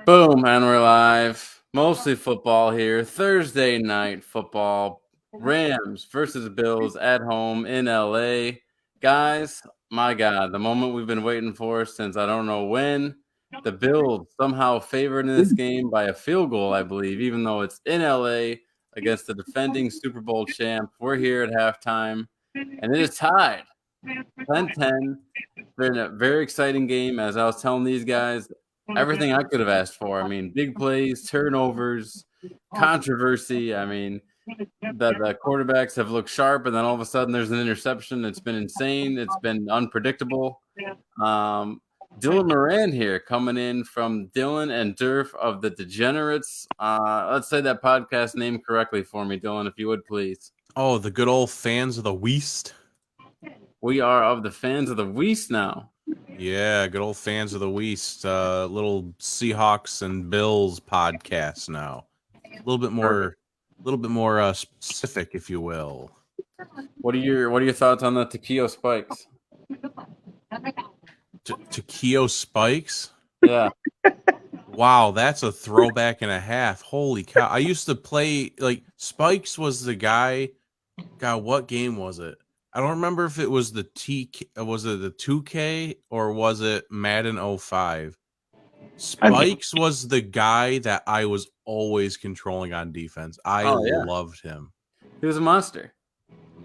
Boom, and we're live. Mostly football here. Thursday night football. Rams versus Bills at home in LA. Guys, my God, the moment we've been waiting for since I don't know when. The Bills somehow favored in this game by a field goal, I believe, even though it's in LA against the defending Super Bowl champ. We're here at halftime, and it is tied 10-10. It's been a very exciting game, as I was telling these guys. Everything I could have asked for. I mean, big plays, turnovers, controversy. I mean, the quarterbacks have looked sharp, and then all of a sudden there's an interception. It's been insane. It's been unpredictable. Dylan Moran here coming in from Dylan and Durf of the Degenerates. Let's say that podcast name correctly for me, Dylan, if you would, please. Oh, the good old fans of the Weast. We are of the fans of the Weast now. Yeah, good old fans of the Weast. Little Seahawks and Bills podcast now. A little bit more specific, if you will. What are your thoughts on the Taquio Spikes? Taquio Spikes? Yeah. Wow, that's a throwback and a half. Holy cow. I used to play, Spikes was the guy. God, what game was it? I don't remember if it was the 2K or was it Madden 05. Spikes was the guy that I was always controlling on defense. I loved him. He was a monster.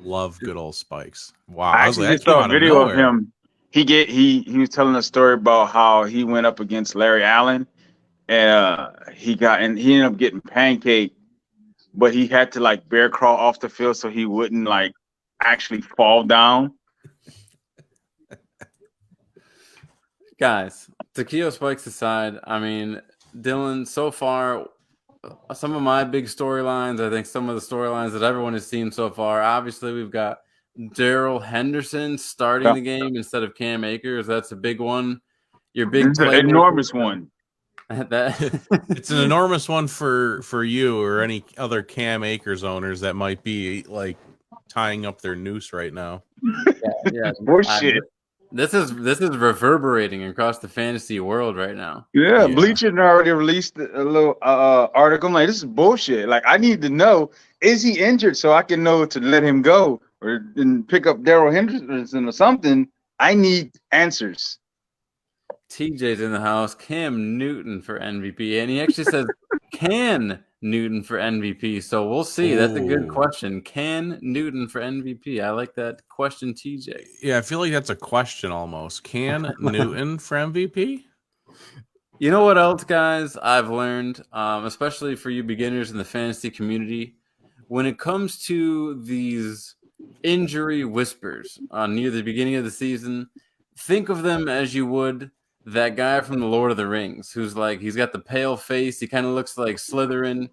Love good old Spikes. Wow. I actually just saw a video of him. He was telling a story about how he went up against Larry Allen and he ended up getting pancaked, but he had to bear crawl off the field so he wouldn't actually fall down. Guys, Taquio Spikes aside, I mean, Dylan, so far, some of my big storylines, I think some of the storylines that everyone has seen so far, obviously we've got Darrell Henderson starting the game instead of Cam Akers. That's a big one. Your big it's an enormous one. It's an enormous one for you or any other Cam Akers owners that might be tying up their noose right now. Yeah. Bullshit. This is reverberating across the fantasy world right now. Yeah. Bleacher already released a little article. I'm like, this is bullshit. I need to know, is he injured so I can know to let him go or pick up Darrell Henderson or something? I need answers. TJ's in the house. Cam Newton for MVP, and he actually says can Newton for MVP. So we'll see. That's a good question. Can Newton for MVP? I like that question, TJ. Yeah, I feel like that's a question almost. Can Newton for MVP? You know what else, guys? I've learned, especially for you beginners in the fantasy community, when it comes to these injury whispers near the beginning of the season, think of them as you would that guy from the Lord of the Rings, who's he's got the pale face. He kind of looks like Slytherin,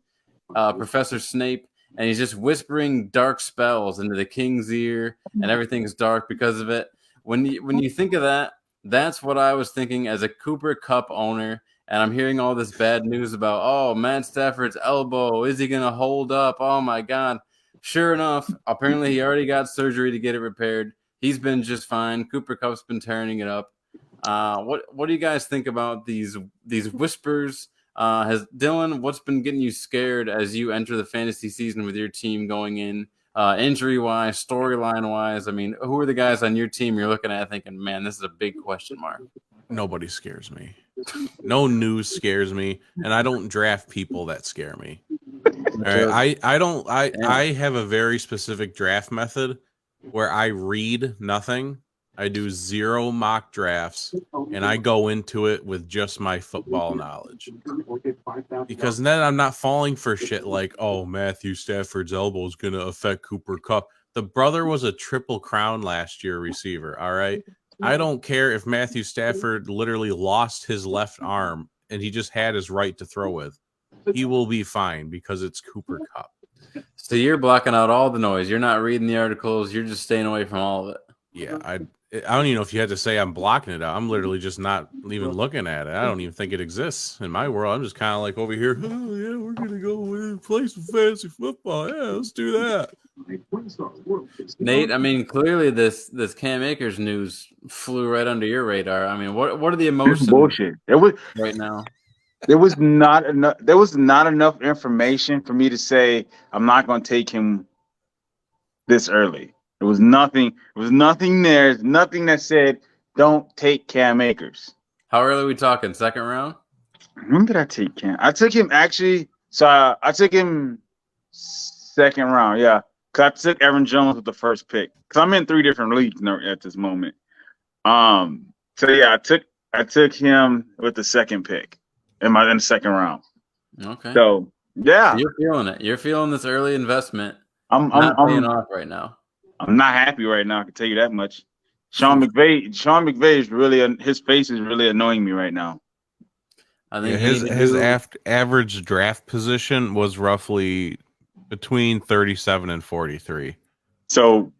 Professor Snape, and he's just whispering dark spells into the king's ear, and everything's dark because of it. When you think of that, that's what I was thinking as a Cooper Kupp owner, and I'm hearing all this bad news about, Matt Stafford's elbow. Is he going to hold up? Oh, my God. Sure enough, apparently he already got surgery to get it repaired. He's been just fine. Cooper Kupp's been turning it up. What do you guys think about these whispers? Dylan, what's been getting you scared as you enter the fantasy season with your team going in, injury-wise, storyline-wise? I mean, who are the guys on your team you're looking at thinking, man, this is a big question mark? Nobody scares me. No news scares me, and I don't draft people that scare me. All right, I have a very specific draft method where I read nothing. I do 0 mock drafts, and I go into it with just my football knowledge. Because then I'm not falling for shit like, Matthew Stafford's elbow is going to affect Cooper Kupp. The brother was a Triple Crown last year receiver, all right? I don't care if Matthew Stafford literally lost his left arm and he just had his right to throw with. He will be fine because it's Cooper Kupp. So you're blocking out all the noise. You're not reading the articles. You're just staying away from all of it. Yeah, I don't even know if you had to say I'm blocking it out. I'm literally just not even looking at it. I don't even think it exists in my world. I'm just kind of over here. Oh, yeah, we're going to go and play some fantasy football. Yeah, let's do that. Nate, I mean, clearly this Cam Akers news flew right under your radar. I mean, what are the emotions bullshit. right now? There was not enough. There was not enough information for me to say I'm not going to take him this early. There was nothing. There was nothing there. There's nothing that said don't take Cam Akers. How early are we talking? Second round? When did I take Cam? I took him actually. So I took him second round. Yeah, because I took Aaron Jones with the first pick. Because I'm in 3 different leagues at this moment. So yeah, I took him with the second pick in the second round. Okay. So yeah, you're feeling it. You're feeling this early investment. I'm paying off right now. I'm not happy right now. I can tell you that much. Sean McVay is really, his face is really annoying me right now. I think his average draft position was roughly between 37 and 43. So,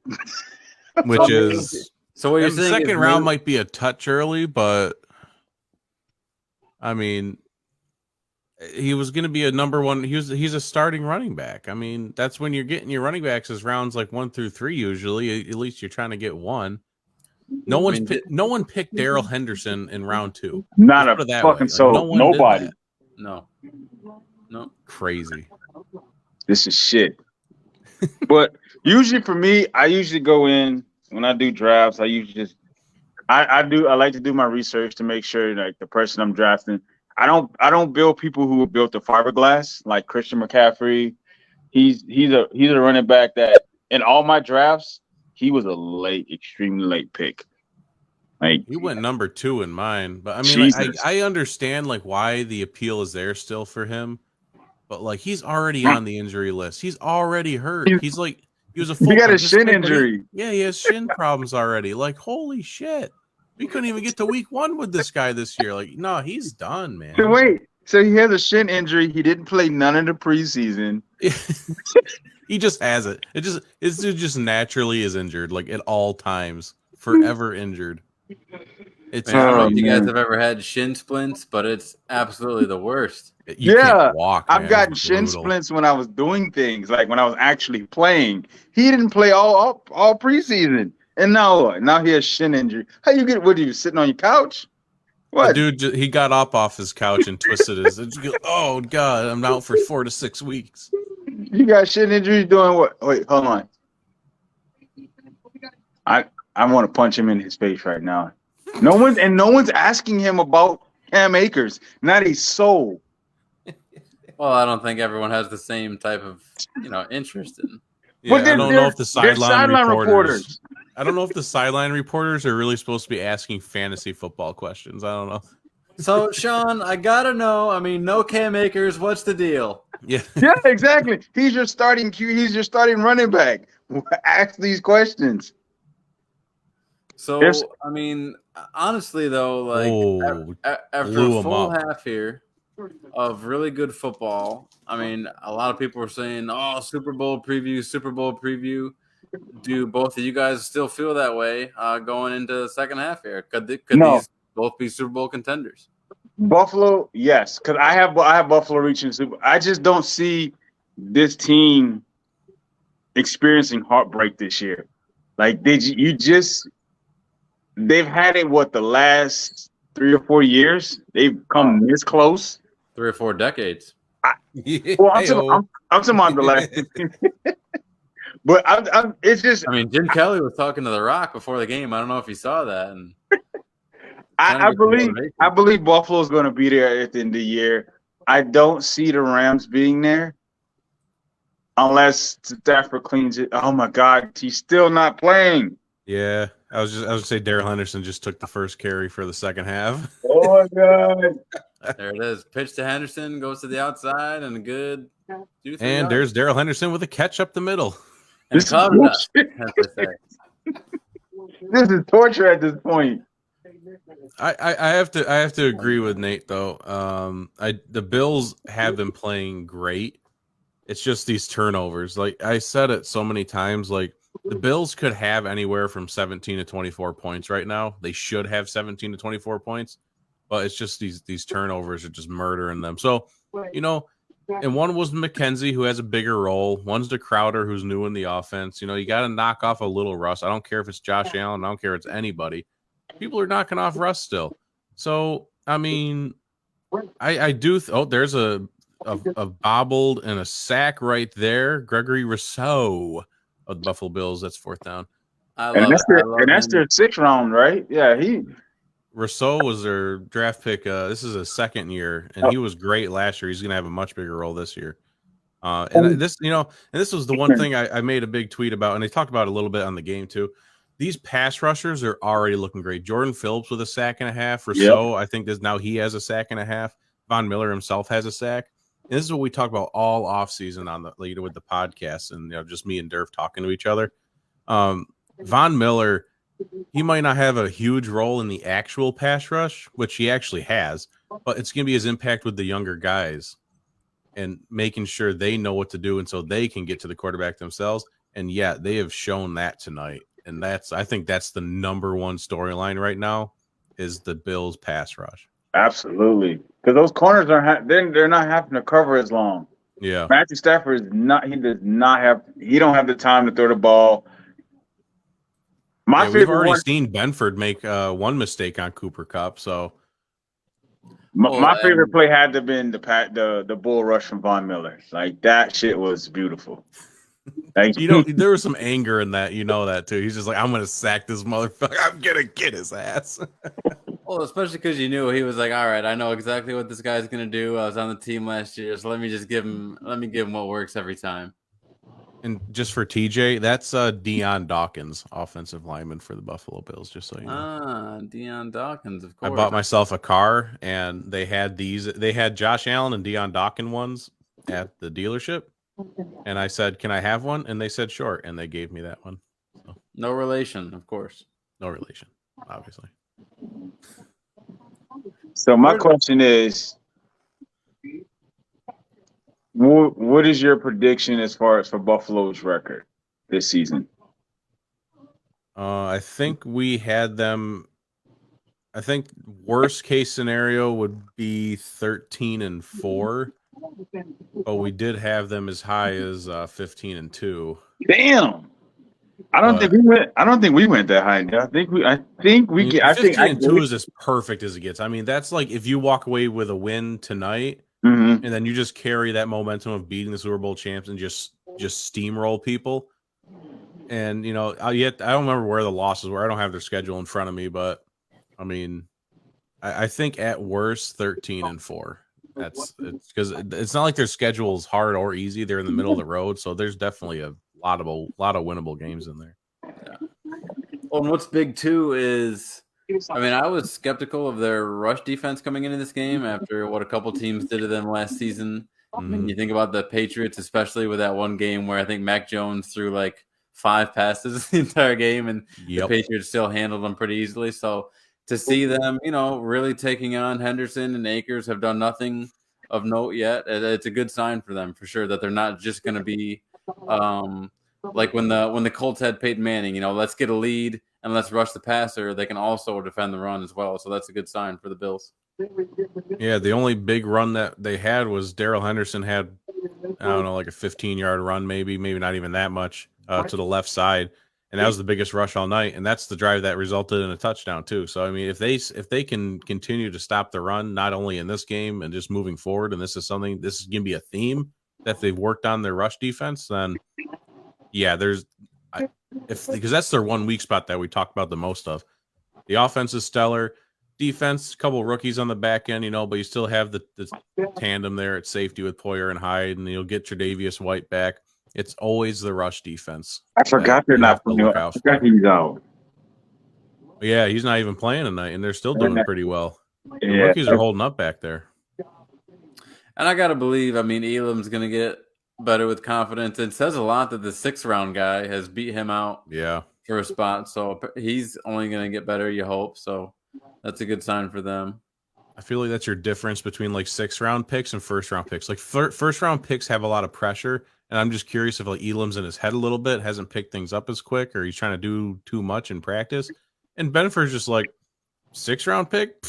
which is so what you're saying? Second round might be a touch early, but I mean, he was going to be a number one. He's a starting running back. I mean, that's when you're getting your running backs as rounds like 1 through 3. Usually, at least you're trying to get one. No one picked Darrell Henderson in round 2. Not a fucking soul. Like, nobody. No. Crazy. This is shit. But usually for me, I usually go in when I do drafts. I usually just I like to do my research to make sure like the person I'm drafting. I don't build people who built the fiberglass like Christian McCaffrey. He's a running back that in all my drafts he was a extremely late pick. Like he went number 2 in mine, but I mean, like, I understand like why the appeal is there still for him, but like he's already on the injury list. He's already hurt. He was a full. He got a shin injury. He has shin problems already. Like holy shit. We couldn't even get to week 1 with this guy this year. Like, no, he's done, man. So wait, so he has a shin injury. He didn't play none of the preseason. He just has it. It just naturally is injured, like at all times, forever injured. It's I don't know if you guys have ever had shin splints, but it's absolutely the worst. You can't walk. I've gotten shin splints when I was doing things, like when I was actually playing. He didn't play all preseason. And now what? Now he has shin injury. How you get? What are you sitting on your couch? What? The dude, he got up off his couch and twisted his. Oh God, I'm out for 4 to 6 weeks. You got shin injury doing what? Wait, hold on. I want to punch him in his face right now. No one's asking him about Cam Akers. Not a soul. Well, I don't think everyone has the same type of interest in. Yeah, I don't know if the sideline reporters. I don't know if the sideline reporters are really supposed to be asking fantasy football questions. I don't know. So, Sean, I gotta know. I mean, no Cam Akers. What's the deal? Yeah, exactly. He's your starting He's your starting running back. Ask these questions. So, I mean, honestly, though, like after a full half here of really good football, I mean, a lot of people were saying, "Oh, Super Bowl preview." Do both of you guys still feel that way going into the second half here? Could these both be Super Bowl contenders? Buffalo, yes, because I have Buffalo reaching Super. I just don't see this team experiencing heartbreak this year. Like they've had it the last 3 or 4 years. They've come this close. 3 or 4 decades. I'm talking about the last. But it's just. I mean, Jim Kelly was talking to The Rock before the game. I don't know if you saw that. And I believe Buffalo's going to be there at the end of the year. I don't see the Rams being there unless Stafford cleans it. Oh my God, he's still not playing. Yeah, I was going to say Darrell Henderson just took the first carry for the second half. Oh my God. There it is. Pitch to Henderson, goes to the outside, and a good. And there's Darrell Henderson with a catch up the middle. This is torture at this point. I have to agree with Nate though. The Bills have been playing great. It's just these turnovers. Like I said it so many times, like the Bills could have anywhere from 17 to 24 points right now. They should have 17 to 24 points, but it's just these turnovers are just murdering them. So, and one was McKenzie, who has a bigger role. One's the Crowder, who's new in the offense. You got to knock off a little rust. I don't care if it's Josh Allen. I don't care if it's anybody. People are knocking off rust still. So, I mean, I do. There's a bobbled and a sack right there. Gregory Rousseau of the Buffalo Bills. That's 4th down. I love it. And that's their 6th round, right? Yeah, Rousseau was their draft pick. This is his 2nd year, and he was great last year. He's going to have a much bigger role this year. And this was the one thing I made a big tweet about, and they talked about it a little bit on the game too. These pass rushers are already looking great. Jordan Phillips with a sack and a half. Rousseau, I think now he has a sack and a half. Von Miller himself has a sack. And this is what we talk about all offseason on the with the podcast, and just me and Durf talking to each other. Von Miller, he might not have a huge role in the actual pass rush, which he actually has, but it's going to be his impact with the younger guys and making sure they know what to do, and so they can get to the quarterback themselves. And they have shown that tonight. And I think that's the number one storyline right now is the Bills pass rush. Absolutely. Because those corners they're not having to cover as long. Yeah. Matthew Stafford he don't have the time to throw the ball. We've already seen Benford make one mistake on Cooper Kupp, so my favorite play had to have been the bull rush from Von Miller. Like, that shit was beautiful. There was some anger in that, that too. He's just like, I'm gonna sack this motherfucker. I'm gonna get his ass. Well, especially because you knew he was like, all right, I know exactly what this guy's gonna do. I was on the team last year, so let me give him what works every time. And just for TJ, that's Deion Dawkins, offensive lineman for the Buffalo Bills, just so you know. Deion Dawkins, of course. I bought myself a car, and they had Josh Allen and Deion Dawkins ones at the dealership. And I said, can I have one? And they said, sure. And they gave me that one. So. No relation, of course. No relation, obviously. So my question is, what is your prediction as far as for Buffalo's record this season? I think we had them. I think worst case scenario would be 13-4. But we did have them as high as 15-2. Damn. I don't think we went that high. I think we 15-2 is as perfect as it gets. I mean, that's like if you walk away with a win tonight, and then you just carry that momentum of beating the Super Bowl champs and just steamroll people. And I don't remember where the losses were. I don't have their schedule in front of me, but I mean, I think at worst 13-4. It's because it's not like their schedule is hard or easy. They're in the middle of the road, so there's definitely a lot of winnable games in there. Yeah. Well, and what's big too is, I mean, I was skeptical of their rush defense coming into this game after what a couple teams did to them last season. And you think about the Patriots, especially with that one game where I think Mac Jones threw like 5 passes the entire game, and the Patriots still handled them pretty easily. So to see them, really taking on Henderson and Akers, have done nothing of note yet. It's a good sign for them for sure that they're not just going to be like when the Colts had Peyton Manning. Let's get a lead and let's rush the passer. They can also defend the run as well. So that's a good sign for the Bills. Yeah, the only big run that they had was Darrell Henderson had, I don't know, like a 15-yard run, maybe not even that much to the left side. And that was the biggest rush all night, and that's the drive that resulted in a touchdown too. So I mean, if they can continue to stop the run, not only in this game and just moving forward, and this is going to be a theme that they've worked on their rush defense, then because that's their one weak spot that we talk about the most of. The offense is stellar, defense, a couple rookies on the back end, but you still have the tandem there at safety with Poyer and Hyde, and you'll get Tre'Davious White back. It's always the rush defense. I forgot they're not playing. I forgot he's out. Yeah, he's not even playing tonight, and they're still doing pretty well. The rookies are holding up back there. And I got to believe, Elam's going to get better with confidence. It says a lot that the 6th-round guy has beat him out for a spot. So he's only going to get better, you hope. So that's a good sign for them. I feel like that's your difference between like 6th-round picks and 1st-round picks. Like first-round picks have a lot of pressure. And I'm just curious if like Elam's in his head a little bit, hasn't picked things up as quick, or he's trying to do too much in practice. And Benford's just like, 6th-round pick?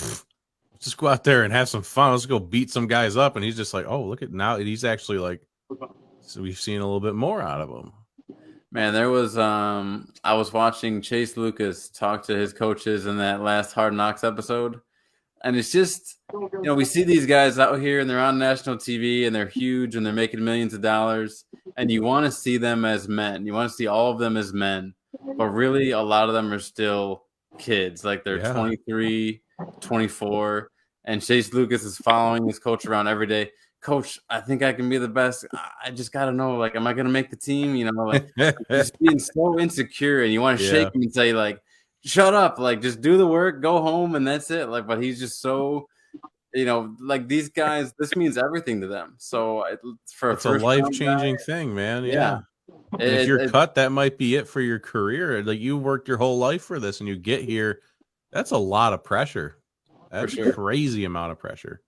Just go out there and have some fun. Let's go beat some guys up. And he's just like, oh, look at now. He's actually like, so we've seen a little bit more out of him. Man, there was I was watching Chase Lucas talk to his coaches in that last Hard Knocks episode And it's just, we see these guys out here and they're on national TV and they're huge and they're making millions of dollars. And you want to see them as men. You want to see all of them as men. But really, a lot of them are still kids. Like they're 23, 24. And Chase Lucas is following his coach around every day. Coach, I think I can be the best. I just got to know, like, am I going to make the team? Just being so insecure. And you want to shake him and say, like, shut up, like just do the work, go home, and that's it. Like, but he's just so, like these guys, this means everything to them. So it's a life-changing thing, man. Yeah. If you're cut, that might be it for your career. Like you worked your whole life for this and you get here, that's a lot of pressure. That's a crazy amount of pressure.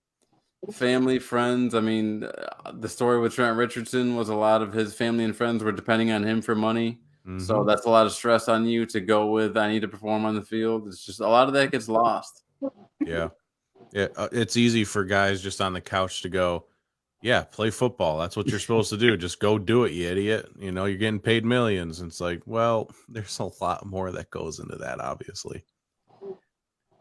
Family, friends. I mean, the story with Trent Richardson was a lot of his family and friends were depending on him for money. So that's a lot of stress on you to go with. I need to perform on the field. It's just a lot of that gets lost. Yeah. It's easy for guys just on the couch to go, yeah, play football. That's what you're supposed to do. Just go do it, you idiot. You're getting paid millions. And it's like, well, there's a lot more that goes into that, obviously.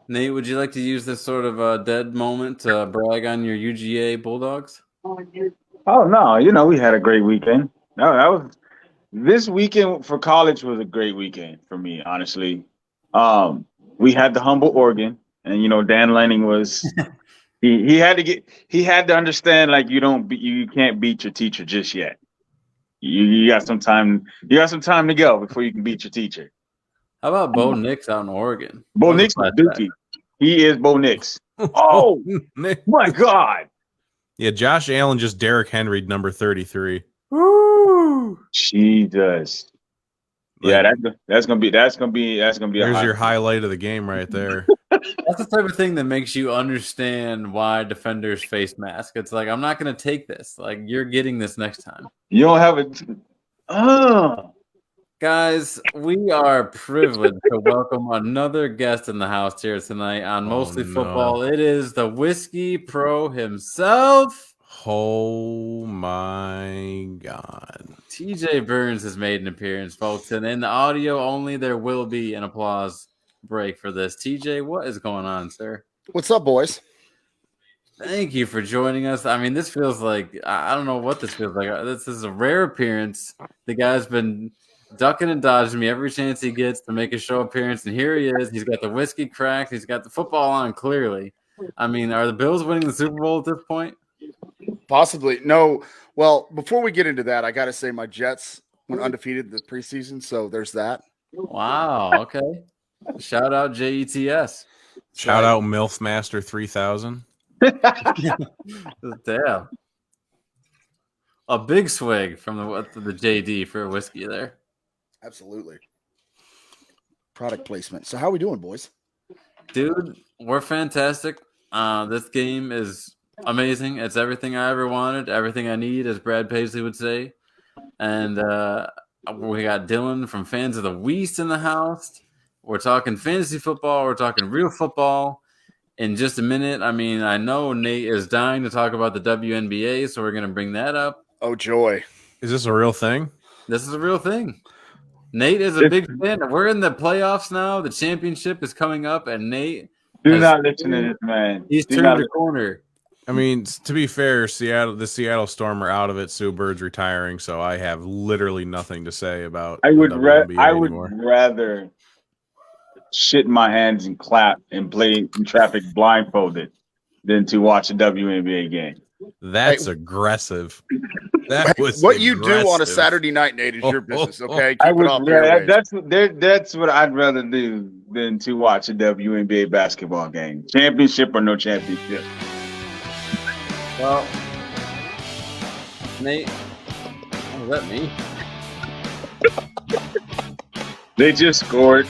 Nate, would you like to use this sort of a dead moment to brag on your UGA Bulldogs? Oh, no. We had a great weekend. No, this weekend for college was a great weekend for me, honestly. We had the humble Oregon, and Dan Lanning was he had to understand like you can't beat your teacher just yet. You got some time. You got some time to go before you can beat your teacher. How about Bo Nix out in Oregon? Bo Nix is dookie. He is Bo Nix. Oh my God! Yeah, Josh Allen just Derrick Henry number 33. Woo! Jesus. Yeah, that's gonna be. There's your highlight of the game right there. That's the type of thing that makes you understand why defenders face mask. It's like, I'm not gonna take this. Like, you're getting this next time. You don't have it. Guys, we are privileged to welcome another guest in the house here tonight on Mostly Football. It is the Whiskey Pro himself. Oh my God. TJ Burns has made an appearance, folks, and in the audio only, there will be an applause break for this. TJ, what is going on, sir? What's up, boys? Thank you for joining us. I mean, this feels like, I don't know what this feels like. This is a rare appearance. The guy's been ducking and dodging me every chance he gets to make a show appearance, and here he is. He's got the whiskey cracked. He's got the football on, clearly. I mean, are the Bills winning the Super Bowl at this point? Possibly. No. Well, before we get into that, I got to say my Jets went undefeated the preseason, so there's that. Wow. Okay. Shout out JETS. Shout out MILF Master 3000. Damn. A big swig from the JD for a whiskey there. Absolutely. Product placement. So how are we doing, boys? Dude, we're fantastic. This game is amazing. It's everything I ever wanted, everything I need, as Brad Paisley would say. And we got Dylan from Fans of the Weast in the house. We're talking fantasy football. We're talking real football. In just a minute, I mean, I know Nate is dying to talk about the WNBA, so we're going to bring that up. Oh, joy. Is this a real thing? This is a real thing. Nate is a big fan. We're in the playoffs now. The championship is coming up, and Nate do not listen to this man. He's turned the corner. I mean, to be fair, the Seattle Storm are out of it. Sue Bird's retiring, so I have literally nothing to say about. I would rather shit in my hands and clap and play in traffic blindfolded than to watch a WNBA game. That's aggressive. That was what aggressive. You do on a Saturday night, Nate, is your business. Okay, that's what I'd rather do than to watch a WNBA basketball game, championship or no championship. Well, Nate, was that me? They just scored.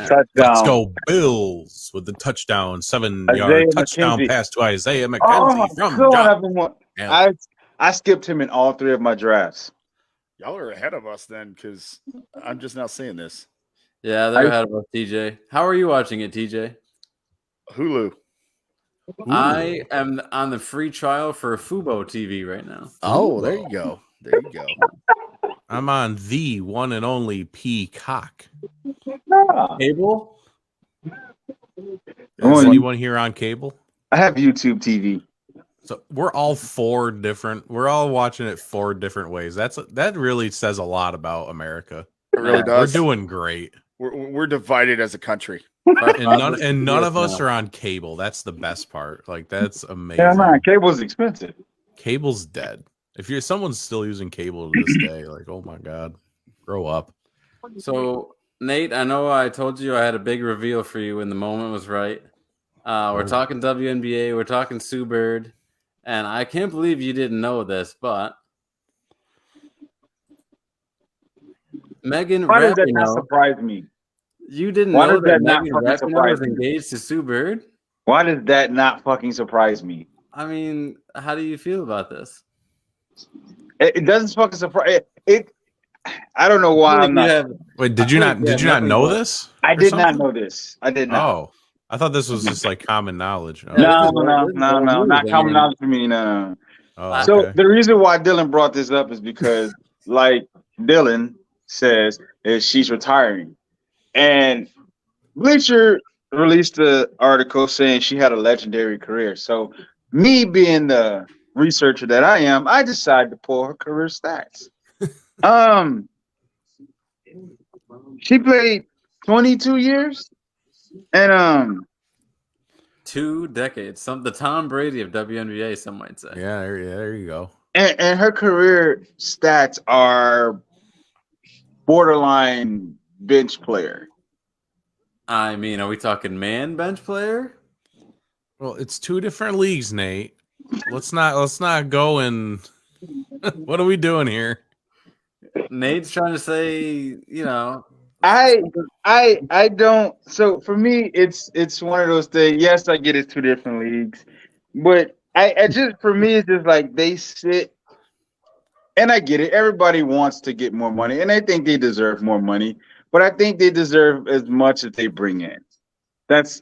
Touchdown. Let's go Bills with the touchdown, 7-yard touchdown pass to Isaiah McKenzie from John. I skipped him in all three of my drafts. Y'all are ahead of us then, because I'm just now seeing this. Yeah, they're ahead of us, TJ. How are you watching it, TJ? Hulu. I am on the free trial for Fubo TV right now. Oh, there you go. There you go. I'm on the one and only Peacock. Cable? Is anyone here on cable? I have YouTube TV. So we're all We're all watching it 4 different ways. That really says a lot about America. It really does. We're doing great. We're divided as a country. And none of us are on cable. That's the best part. Like, that's amazing. Yeah, man, cable's expensive. Cable's dead. If someone's still using cable to this day, like, oh my God, grow up. So, Nate, I know I told you I had a big reveal for you when the moment was right. We're talking WNBA. We're talking Sue Bird. And I can't believe you didn't know this, but Megan Why does that Rapinoe, not surprise me? You didn't Why know does that not Megan fucking Rapinoe surprise was me? engaged to Sue Bird? Why does that not fucking surprise me? I mean, how do you feel about this? It doesn't fucking surprise it. I don't know why I'm not. Wait, did you not know this? I did not know this. I did not. Oh, I thought this was just like common knowledge. No, not common knowledge for me. No. Oh, so okay. the reason why Dylan brought this up is because, like Dylan says, is she's retiring, and Bleacher released an article saying she had a legendary career. So me being the researcher that I am, I decided to pull her career stats. She played 22 years and 2 decades. The Tom Brady of WNBA, some might say. Yeah, there you go. And her career stats are borderline bench player. I mean, are we talking man bench player? Well, it's 2 different leagues, Nate. Let's not go and what are we doing here? Nate's trying to say, I don't. So for me, it's one of those things. Yes, I get it's 2 different leagues, but I just, for me, it's just like they sit, and I get it. Everybody wants to get more money, and I think they deserve more money, but I think they deserve as much as they bring in. That's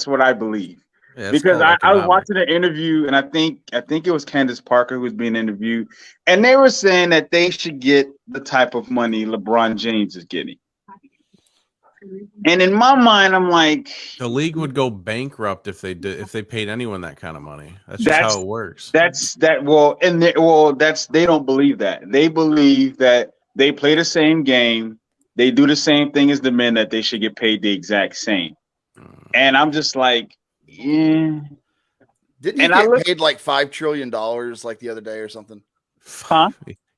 what I believe. Yeah, because I was watching an interview, and I think it was Candace Parker who was being interviewed, and they were saying that they should get the type of money LeBron James is getting. And in my mind, I'm like, the league would go bankrupt if they paid anyone that kind of money. That's just how it works. They don't believe that. They believe that they play the same game, they do the same thing as the men, that they should get paid the exact same. And I'm just like, yeah. Didn't he get paid like $5 trillion like the other day or something? Huh?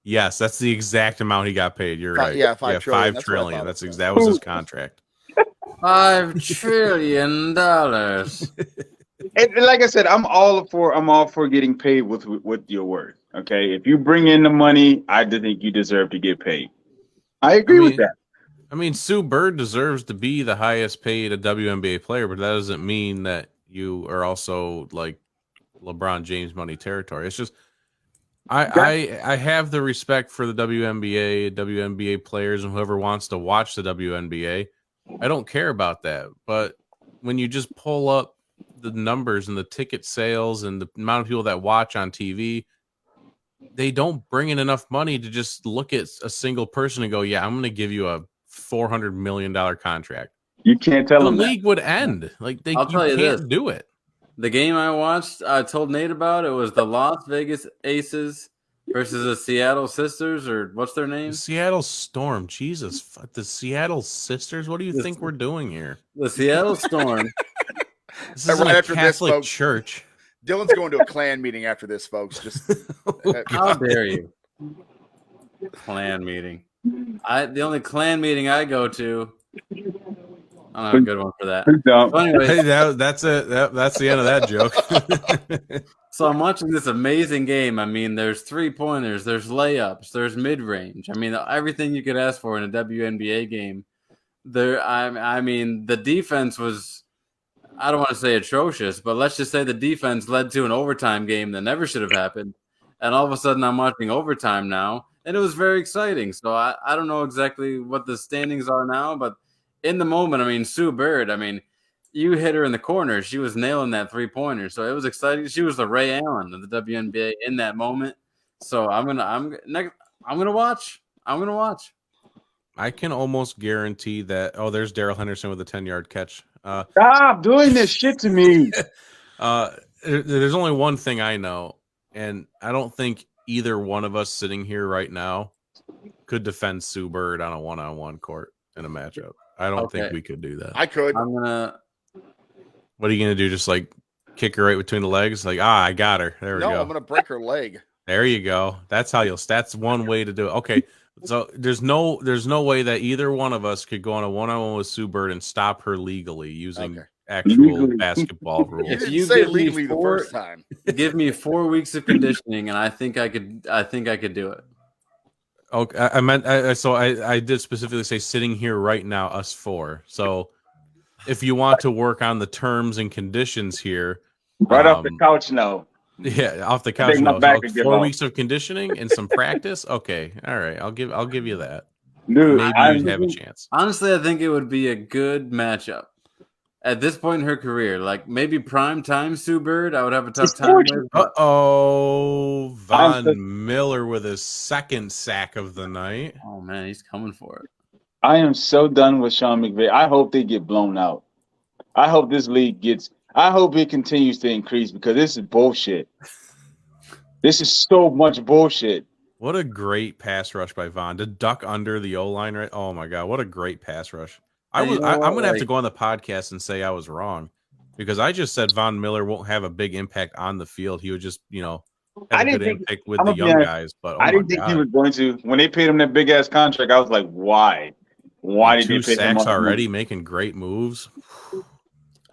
Yes, that's the exact amount he got paid. You're right. Yeah, $5 trillion. $5 trillion. That was his contract. $5 trillion. And like I said, I'm all for getting paid with your word. Okay, if you bring in the money, I think you deserve to get paid. I agree with that. I mean, Sue Bird deserves to be the highest paid WNBA player, but that doesn't mean that you are also like LeBron James money territory. It's just I have the respect for the WNBA players and whoever wants to watch the WNBA. I don't care about that. But when you just pull up the numbers and the ticket sales and the amount of people that watch on TV, they don't bring in enough money to just look at a single person and go, yeah, I'm going to give you a $400 million contract. You can't tell them the league would end. Like you can't do it. The game I watched, I told Nate about, it was the Las Vegas Aces versus the Seattle Sisters, or what's their name? The Seattle Storm. Jesus. The Seattle Sisters? What do you think we're doing here? The Seattle Storm. This is a Catholic church. Dylan's going to a clan meeting after this, folks. Just how dare you? Clan meeting. The only clan meeting I go to. I don't have a good one for that. So anyways, that's it. That's the end of that joke. So I'm watching this amazing game. I mean, there's 3-pointers, there's layups, there's mid-range. I mean, everything you could ask for in a WNBA game. I mean, the defense was, I don't want to say atrocious, but let's just say the defense led to an overtime game that never should have happened. And all of a sudden, I'm watching overtime now, and it was very exciting. So I don't know exactly what the standings are now, but in the moment, I mean, Sue Bird, I mean, you hit her in the corner. She was nailing that 3-pointer. So it was exciting. She was the Ray Allen of the WNBA in that moment. So I'm gonna watch. I can almost guarantee that. Oh, there's Daryl Henderson with a 10-yard catch. Stop doing this shit to me. There's only one thing I know, and I don't think either one of us sitting here right now could defend Sue Bird on a one-on-one court in a matchup. I don't think we could do that. I could. What are you gonna do? Just like kick her right between the legs? Like, I got her. There we go. No, I'm gonna break her leg. There you go. That's how that's one way to do it. Okay. So there's no way that either one of us could go on a one-on-one with Sue Bird and stop her legally using actual basketball rules. You didn't say legally the first time. Give me 4 weeks of conditioning, and I think I could do it. Okay, I meant I did specifically say sitting here right now, us four. So if you want to work on the terms and conditions here, right off the couch now. Yeah, off the couch. No. 4 weeks of conditioning and some practice. Okay, all right. I'll give you that. Dude, maybe you'd have a chance. Honestly, I think it would be a good matchup at this point in her career. Like maybe prime time Sue Bird, I would have a tough time with. Von Miller with his second sack of the night. Oh man, he's coming for it. I am so done with Sean McVay. I hope they get blown out. I hope this league gets. I hope it continues to increase because this is bullshit. This is so much bullshit. What a great pass rush by Von to duck under the O-line, right? Oh my god, what a great pass rush! I'm gonna have to go on the podcast and say I was wrong because I just said Von Miller won't have a big impact on the field. He would just, have a good impact with the young guys. But I didn't think he was going to. When they paid him that big ass contract, I was like, why? Why did they pay him? 2 sacks already, making great moves.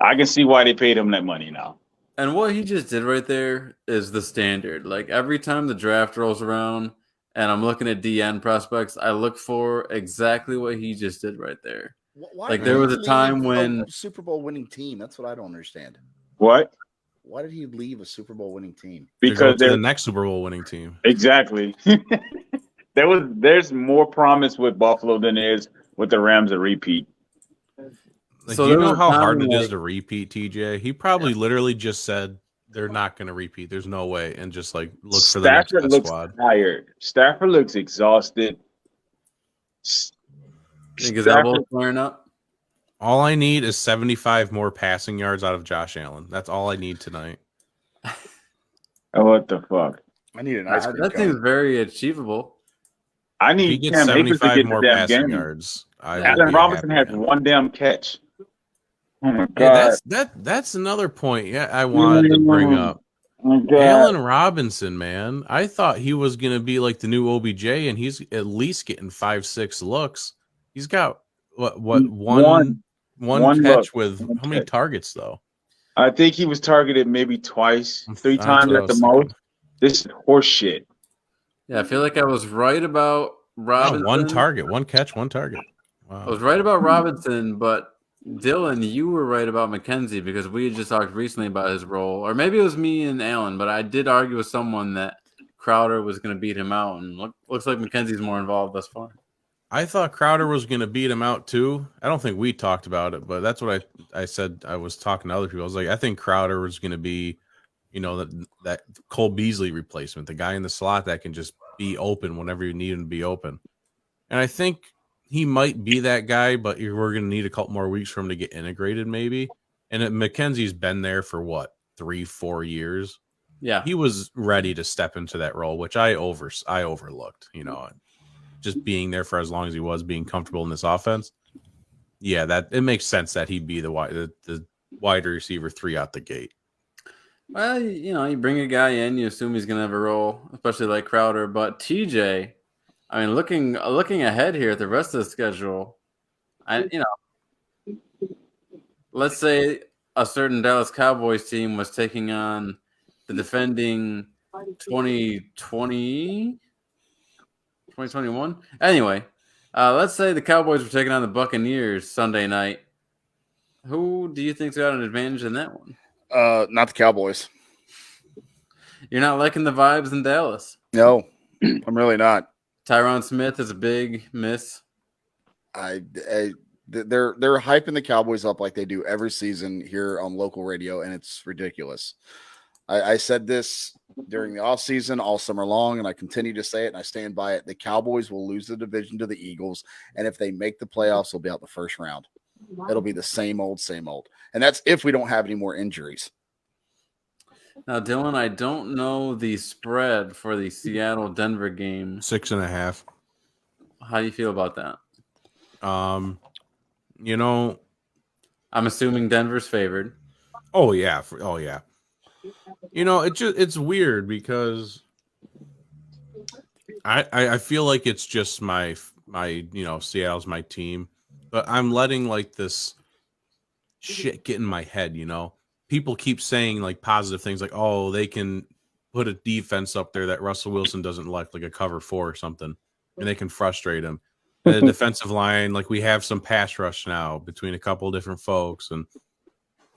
I can see why they paid him that money now. And what he just did right there is the standard. Like every time the draft rolls around and I'm looking at DN prospects, I look for exactly what he just did right there. Why there was a time when Super Bowl winning team. That's what I don't understand. What? Why did he leave a Super Bowl winning team? Because they're the next Super Bowl winning team. Exactly. There's more promise with Buffalo than there is with the Rams to repeat. Like, so do you know how hard it is to repeat, TJ? He probably literally just said they're not going to repeat. There's no way, and just like look for the next best squad. Tired. Stafford looks exhausted. Think his elbow's flaring up. All I need is 75 more passing yards out of Josh Allen. That's all I need tonight. What the fuck? I need an ice cream. That seems very achievable. I need he gets 75 more passing yards. Allen Robinson has one damn catch. Oh my God. Yeah, that's another point. Yeah, I wanted to bring up. Allen Robinson, man. I thought he was going to be like the new OBJ, and he's at least getting 5-6 looks. He's got one catch with how many targets though? I think he was targeted maybe twice, 3 times at the most. This is horse shit. Yeah, I feel like I was right about Robinson. One target, one catch, one target. Wow. I was right about Robinson, but Dylan, you were right about McKenzie because we had just talked recently about his role. Or maybe it was me and Allen, but I did argue with someone that Crowder was going to beat him out, and looks like McKenzie's more involved thus far. I thought Crowder was going to beat him out too. I don't think we talked about it, but that's what I said. I was talking to other people. I was like, I think Crowder was going to be, that Cole Beasley replacement, the guy in the slot that can just be open whenever you need him to be open. And I think he might be that guy, but we're going to need a couple more weeks for him to get integrated maybe. And McKenzie's been there for 3-4 years. Yeah. He was ready to step into that role, which I overlooked, just being there for as long as he was, being comfortable in this offense. Yeah, that it makes sense that he'd be the wide receiver 3 out the gate. Well, you bring a guy in, you assume he's going to have a role, especially like Crowder. But TJ, I mean, looking ahead here at the rest of the schedule, let's say a certain Dallas Cowboys team was taking on the defending 2021. Anyway, let's say the Cowboys were taking on the Buccaneers Sunday night. Who do you think's got an advantage in that one? Not the Cowboys. You're not liking the vibes in Dallas? No, I'm really not. Tyron Smith is a big miss. They're hyping the Cowboys up like they do every season here on local radio, and it's ridiculous. I said this during the offseason all summer long, and I continue to say it, and I stand by it. The Cowboys will lose the division to the Eagles, and if they make the playoffs, they'll be out the first round. It'll be the same old, and that's if we don't have any more injuries. Now, Dylan, I don't know the spread for the Seattle-Denver game. 6.5. How do you feel about that? You know, I'm assuming Denver's favored. Oh yeah. You know, it's weird because I feel like it's just my Seattle's my team, but I'm letting like this shit get in my head. People keep saying like positive things, like, oh, they can put a defense up there that Russell Wilson doesn't like a cover 4 or something, and they can frustrate him. And the defensive line, like we have some pass rush now between a couple of different folks, and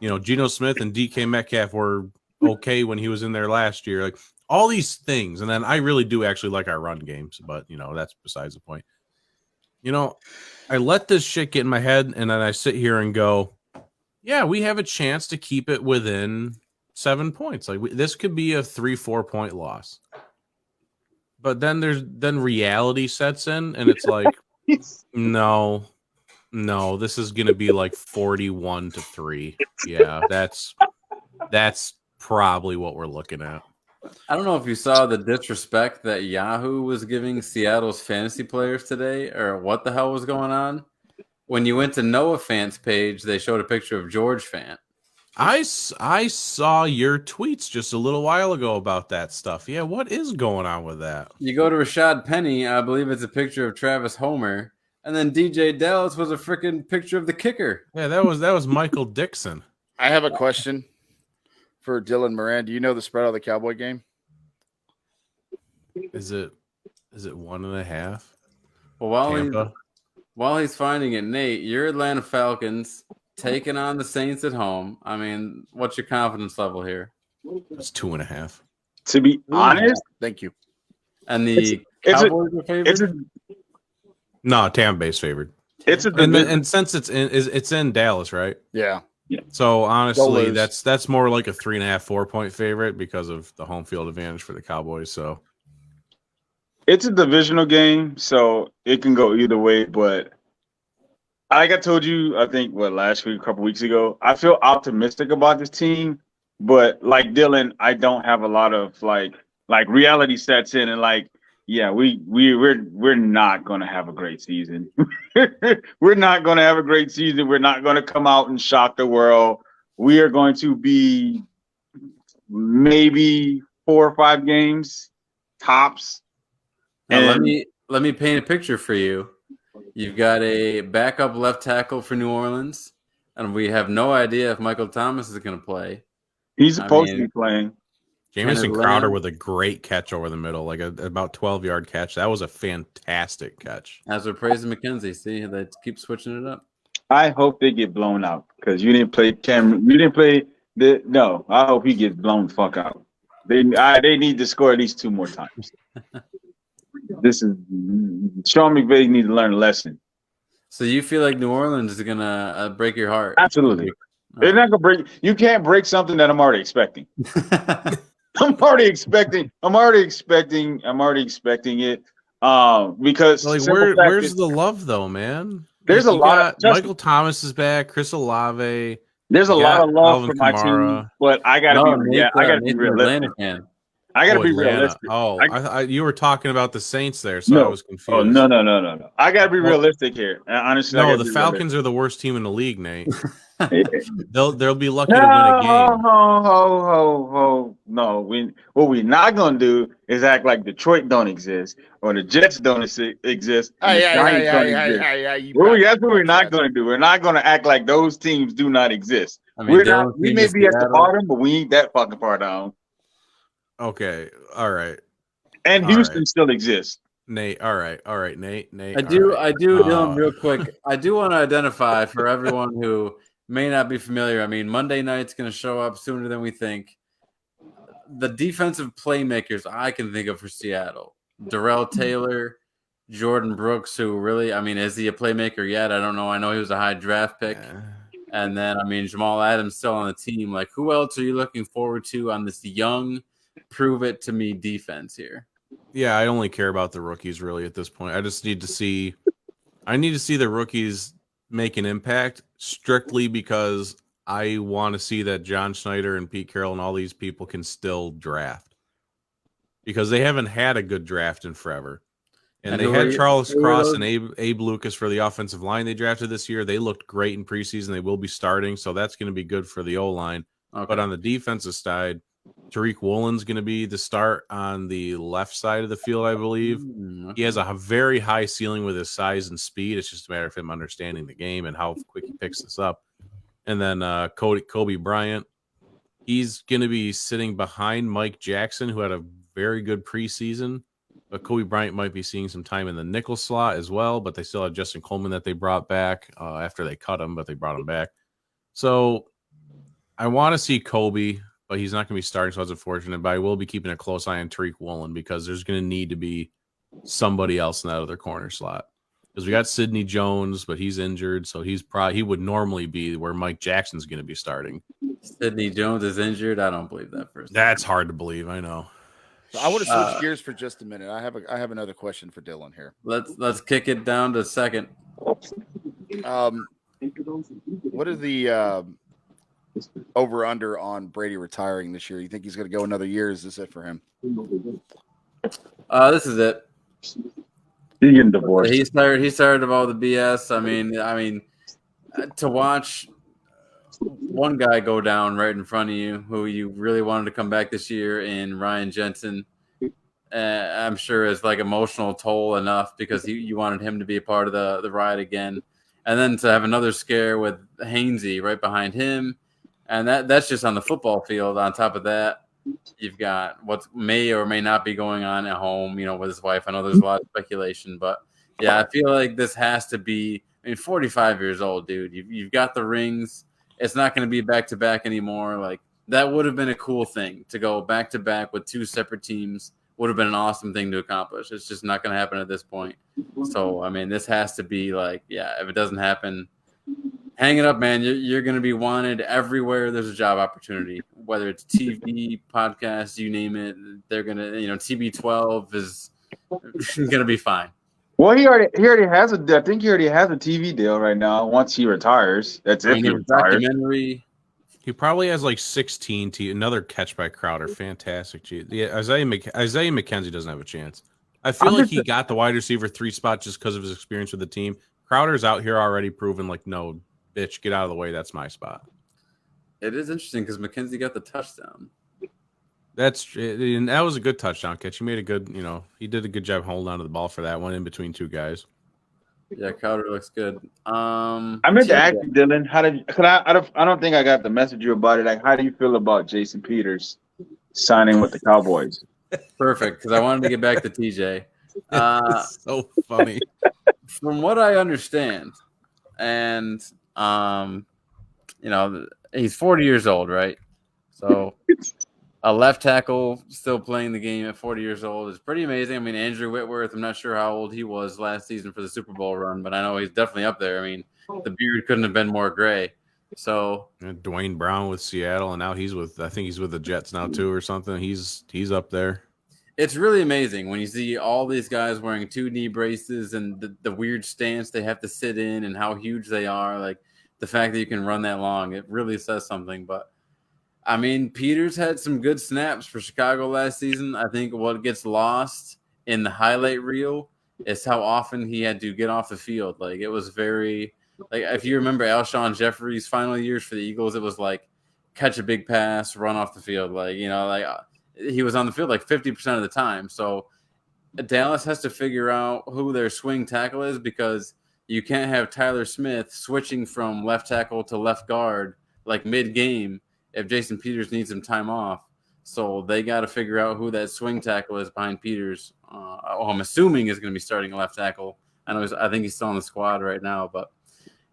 Geno Smith and DK Metcalf were okay when he was in there last year. Like all these things, and then I really do actually like our run games, but that's besides the point. I let this shit get in my head, and then I sit here and go, yeah, we have a chance to keep it within 7 points. Like this could be a 3-4 point loss. But then reality sets in, and it's like, no, this is gonna be like 41-3. Yeah, that's probably what we're looking at. I don't know if you saw the disrespect that Yahoo was giving Seattle's fantasy players today, or what the hell was going on. When you went to Noah Fant's page, they showed a picture of George Fant. I saw your tweets just a little while ago about that stuff. Yeah, what is going on with that? You go to Rashad Penny, I believe it's a picture of Travis Homer, and then DJ Dallas was a freaking picture of the kicker. Yeah, that was Michael Dixon. I have a question for Dylan Moran. Do you know the spread of the Cowboy game? Is it 1.5? Well, while he's finding it, Nate, your Atlanta Falcons taking on the Saints at home. I mean, what's your confidence level here? It's 2.5. To be honest, thank you. And the Cowboys are favored? No, Tampa Bay's favored. And since it's in Dallas, right? Yeah. So honestly, that's more like a 3.5-4 point favorite because of the home field advantage for the Cowboys. So it's a divisional game, so it can go either way. But like I told you, I think last week, a couple weeks ago, I feel optimistic about this team. But like Dylan, I don't have a lot of like reality sets in, and like, yeah, we're not going to have a great season. We're not going to have a great season. We're not going to come out and shock the world. We are going to be maybe 4 or 5 games tops. Now, let me paint a picture for you. You've got a backup left tackle for New Orleans, and we have no idea if Michael Thomas is going to play. He's supposed to be playing. Jamison Crowder with a great catch over the middle, like about 12-yard catch. That was a fantastic catch. As we're praising McKenzie, see, they keep switching it up. I hope they get blown out because you didn't play Cameron. You didn't play no. I hope he gets blown the fuck out. They need to score at least 2 more times. This is Sean McVay needs to learn a lesson. So you feel like New Orleans is gonna break your heart? Absolutely. They're not gonna break. You can't break something that I'm already expecting. I'm already expecting it. Because like where's the love though, man? There's a lot. Michael Thomas is back. Chris Olave. There's a lot of love for my team, but I gotta be realistic. I gotta be realistic. Oh, you were talking about the Saints there, so I was confused. Oh no! I gotta be realistic here. Honestly, no, the Falcons are the worst team in the league, Nate. They'll be lucky to win a game. No, what we're not gonna do is act like Detroit don't exist or the Jets don't exist. That's what we're not gonna do. We're not gonna act like those teams do not exist. I mean, we may be at the bottom, but we ain't that fucking far down. Okay, all right. And Houston still exists. Nate, all right, Nate. I do, Dylan, real quick. I do want to identify for everyone who may not be familiar. I mean, Monday night's going to show up sooner than we think. The defensive playmakers I can think of for Seattle: Darrell Taylor, Jordan Brooks, who really, I mean, is he a playmaker yet? I don't know. I know he was a high draft pick. And then, I mean, Jamal Adams still on the team. Like, who else are you looking forward to on this young, prove it to me defense here? Yeah, I only care about the rookies really at this point. I just need to see the rookies make an impact. strictly because I want to see that John Schneider and Pete Carroll and all these people can still draft, because they haven't had a good draft in forever. And they had Charles Cross and Abe Lucas for the offensive line they drafted this year. They looked great in preseason. They will be starting, so that's going to be good for the O-line. Okay. But on the defensive side, Tariq Woolen's going to be the start on the left side of the field, I believe. Okay. He has a very high ceiling with his size and speed. It's just a matter of him understanding the game and how quick he picks this up. And then Kobe Bryant, he's going to be sitting behind Mike Jackson, who had a very good preseason. But Kobe Bryant might be seeing some time in the nickel slot as well. But they still have Justin Coleman that they brought back after they cut him, but they brought him back. So I want to see Kobe, but he's not going to be starting, so that's unfortunate. But I will be keeping a close eye on Tariq Woolen, because there's going to need to be somebody else in that other corner slot. Because we got Sidney Jones, but he's injured, so he would normally be where Mike Jackson's going to be starting. Sidney Jones is injured? I don't believe that first. That's hard to believe, I know. So I want to switch gears for just a minute. I have another question for Dylan here. Let's kick it down to second. What are the over under on Brady retiring this year? You think he's going to go another year? Is this it for him? This is it. He's getting divorced. He's tired of all the BS. I mean, to watch one guy go down right in front of you, who you really wanted to come back this year, in Ryan Jensen, I'm sure is like emotional toll enough, because you wanted him to be a part of the ride again, and then to have another scare with Hainsey right behind him, and that's just on the football field. On top of that, you've got what may or may not be going on at home, with his wife. I know there's a lot of speculation, but yeah, I feel like this has to be. 45 years old, dude. You've got the rings. It's not going to be back-to-back anymore. Like, that would have been a cool thing to go back-to-back with two separate teams. Would have been an awesome thing to accomplish. It's just not going to happen at this point. So, this has to be like, yeah, if it doesn't happen, hang it up, man. You're going to be wanted everywhere there's a job opportunity, whether it's TV, podcast, you name it. They're going to, TB12 is going to be fine. Well, he already has I think he already has a TV deal right now. Once he retires, that's if he retires. Documentary. He probably has like 16 another catch by Crowder. Fantastic. Yeah, Isaiah McKenzie doesn't have a chance. I feel like he got the wide receiver 3 spot just because of his experience with the team. Crowder's out here already proven like, no, bitch, get out of the way. That's my spot. It is interesting because McKenzie got the touchdown. And that was a good touchdown catch. He made a good, he did a good job holding on to the ball for that one in between two guys. Yeah, Crowder looks good. I meant to ask you, Dylan, I don't think I got the message you about it. Like, how do you feel about Jason Peters signing with the Cowboys? Perfect, because I wanted to get back to TJ. So funny. From what I understand, and he's 40 years old, right? So a left tackle still playing the game at 40 years old is pretty amazing. Andrew Whitworth, I'm not sure how old he was last season for the Super Bowl run, but I know he's definitely up there. The beard couldn't have been more gray. So Dwayne Brown with Seattle, and now I think he's with the Jets now too or something. He's up there. It's really amazing when you see all these guys wearing 2 knee braces and the weird stance they have to sit in and how huge they are. Like, the fact that you can run that long, it really says something. But Peters had some good snaps for Chicago last season. I think what gets lost in the highlight reel is how often he had to get off the field. Like, it was very, like, if you remember Alshon Jeffrey's final years for the Eagles, it was like catch a big pass, run off the field. Like, he was on the field like 50% of the time. So Dallas has to figure out who their swing tackle is, because you can't have Tyler Smith switching from left tackle to left guard like mid-game if Jason Peters needs some time off. So they got to figure out who that swing tackle is behind Peters. I'm assuming is going to be starting a left tackle. I think he's still on the squad right now. But,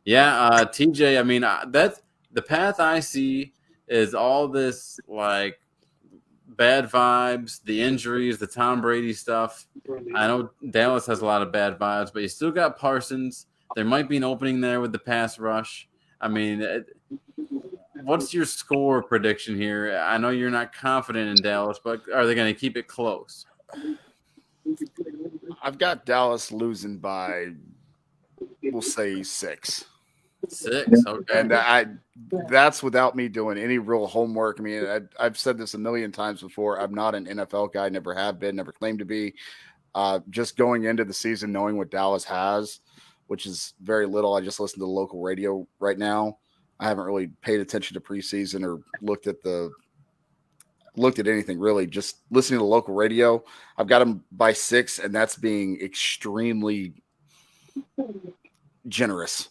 yeah, TJ, that's the path I see is all this, like, bad vibes, the injuries, the Tom Brady stuff. I know Dallas has a lot of bad vibes, but you still got Parsons. There might be an opening there with the pass rush. What's your score prediction here? I know you're not confident in Dallas, but are they going to keep it close? I've got Dallas losing by, we'll say 6. 6. Okay. And that's without me doing any real homework. I mean, I've said this a million times before. I'm not an NFL guy, never have been, never claimed to be. Just going into the season, knowing what Dallas has, which is very little. I just listen to the local radio right now. I haven't really paid attention to preseason or looked at anything really. Just listening to the local radio. I've got them by 6, and that's being extremely generous.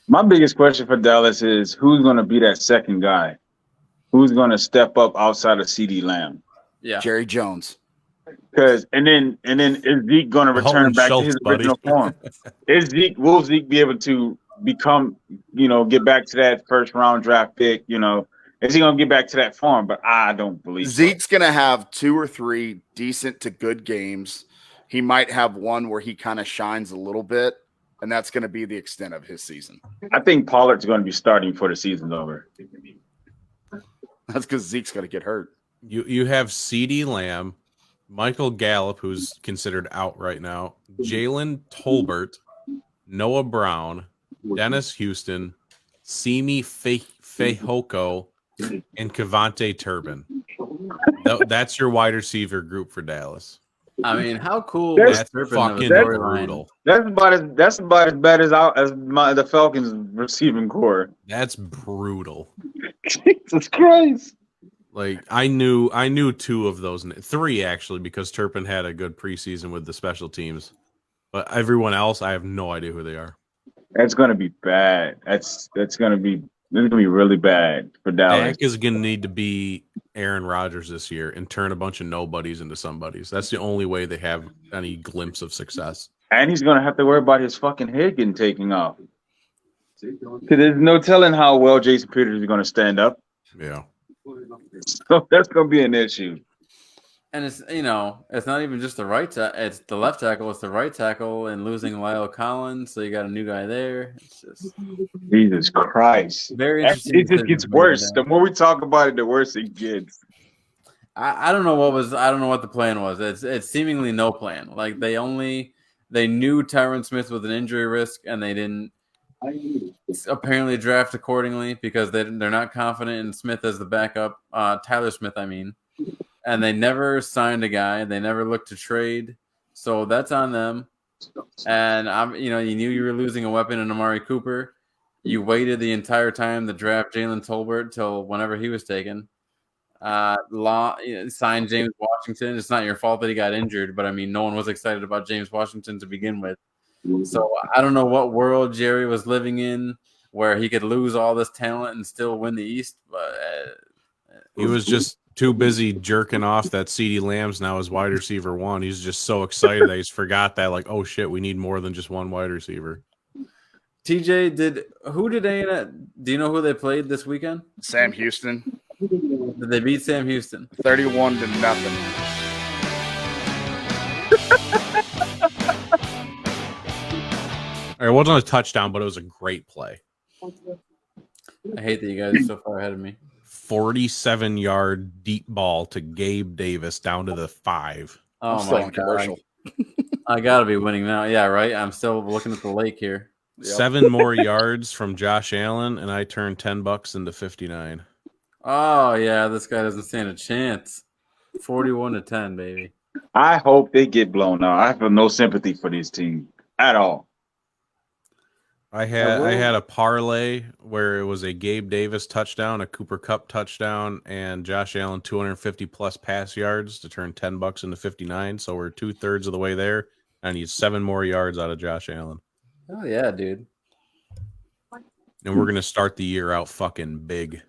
My biggest question for Dallas is who's going to be that second guy? Who's going to step up outside of CeeDee Lamb? Yeah, Jerry Jones. And then is Zeke going to return back to his original form? Will Zeke be able to become, get back to that first round draft pick? Is he going to get back to that form? But I don't believe Zeke's going to have 2 or 3 decent to good games. He might have one where he kind of shines a little bit, and that's going to be the extent of his season. I think Pollard's going to be starting before the season's over. That's because Zeke's going to get hurt. You have CeeDee Lamb, Michael Gallup, who's considered out right now, Jalen Tolbert, Noah Brown, Dennis Houston, Simi Fehoko, and Kevontae Turbin. That's your wide receiver group for Dallas. I mean, how cool that's was fucking brutal. That's about as bad as the Falcons receiving core. That's brutal. Jesus Christ! Like I knew 2 of those, 3 actually, because Turpin had a good preseason with the special teams. But everyone else, I have no idea who they are. That's going to be bad. That's going to be really bad for Dallas. Dak is going to need to be Aaron Rodgers this year and turn a bunch of nobodies into somebodies. That's the only way they have any glimpse of success. And he's going to have to worry about his fucking head getting taken off. Because there's no telling how well Jason Peters is going to stand up. Yeah. So that's going to be an issue. And it's it's not even just the right tackle; it's the left tackle. It's the right tackle, and losing Lyle Collins, so you got a new guy there. It's just Jesus Christ, very interesting. It just gets worse. The more we talk about it, the worse it gets. I don't know what the plan was. It's seemingly no plan. Like they knew Tyron Smith was an injury risk, and they didn't apparently draft accordingly because they're not confident in Smith as the backup. Tyler Smith, I mean. And they never signed a guy. They never looked to trade. So that's on them. And you knew you were losing a weapon in Amari Cooper. You waited the entire time to draft Jalen Tolbert till whenever he was taken. Signed James Washington. It's not your fault that he got injured, but I mean, no one was excited about James Washington to begin with. So I don't know what world Jerry was living in where he could lose all this talent and still win the East. But he was just too busy jerking off that CeeDee Lamb's now his wide receiver 1. He's just so excited that he's forgot that, like, oh shit, we need more than just one wide receiver. TJ, do you know who they played this weekend? Sam Houston. Did they beat Sam Houston? 31-0. It wasn't a touchdown, but it was a great play. I hate that you guys are so far ahead of me. 47-yard deep ball to Gabe Davis down to the 5. Oh my God! I gotta be winning now. Yeah, right. I'm still looking at the lake here. Yep. 7 more yards from Josh Allen, and I turned $10 into 59. Oh yeah, this guy doesn't stand a chance. 41-10, baby. I hope they get blown out. I have no sympathy for this team at all. I had a parlay where it was a Gabe Davis touchdown, a Cooper Kupp touchdown, and Josh Allen 250 plus pass yards to turn $10 into 59. So we're 2/3 of the way there. I need 7 more yards out of Josh Allen. Oh yeah, dude. And we're gonna start the year out fucking big.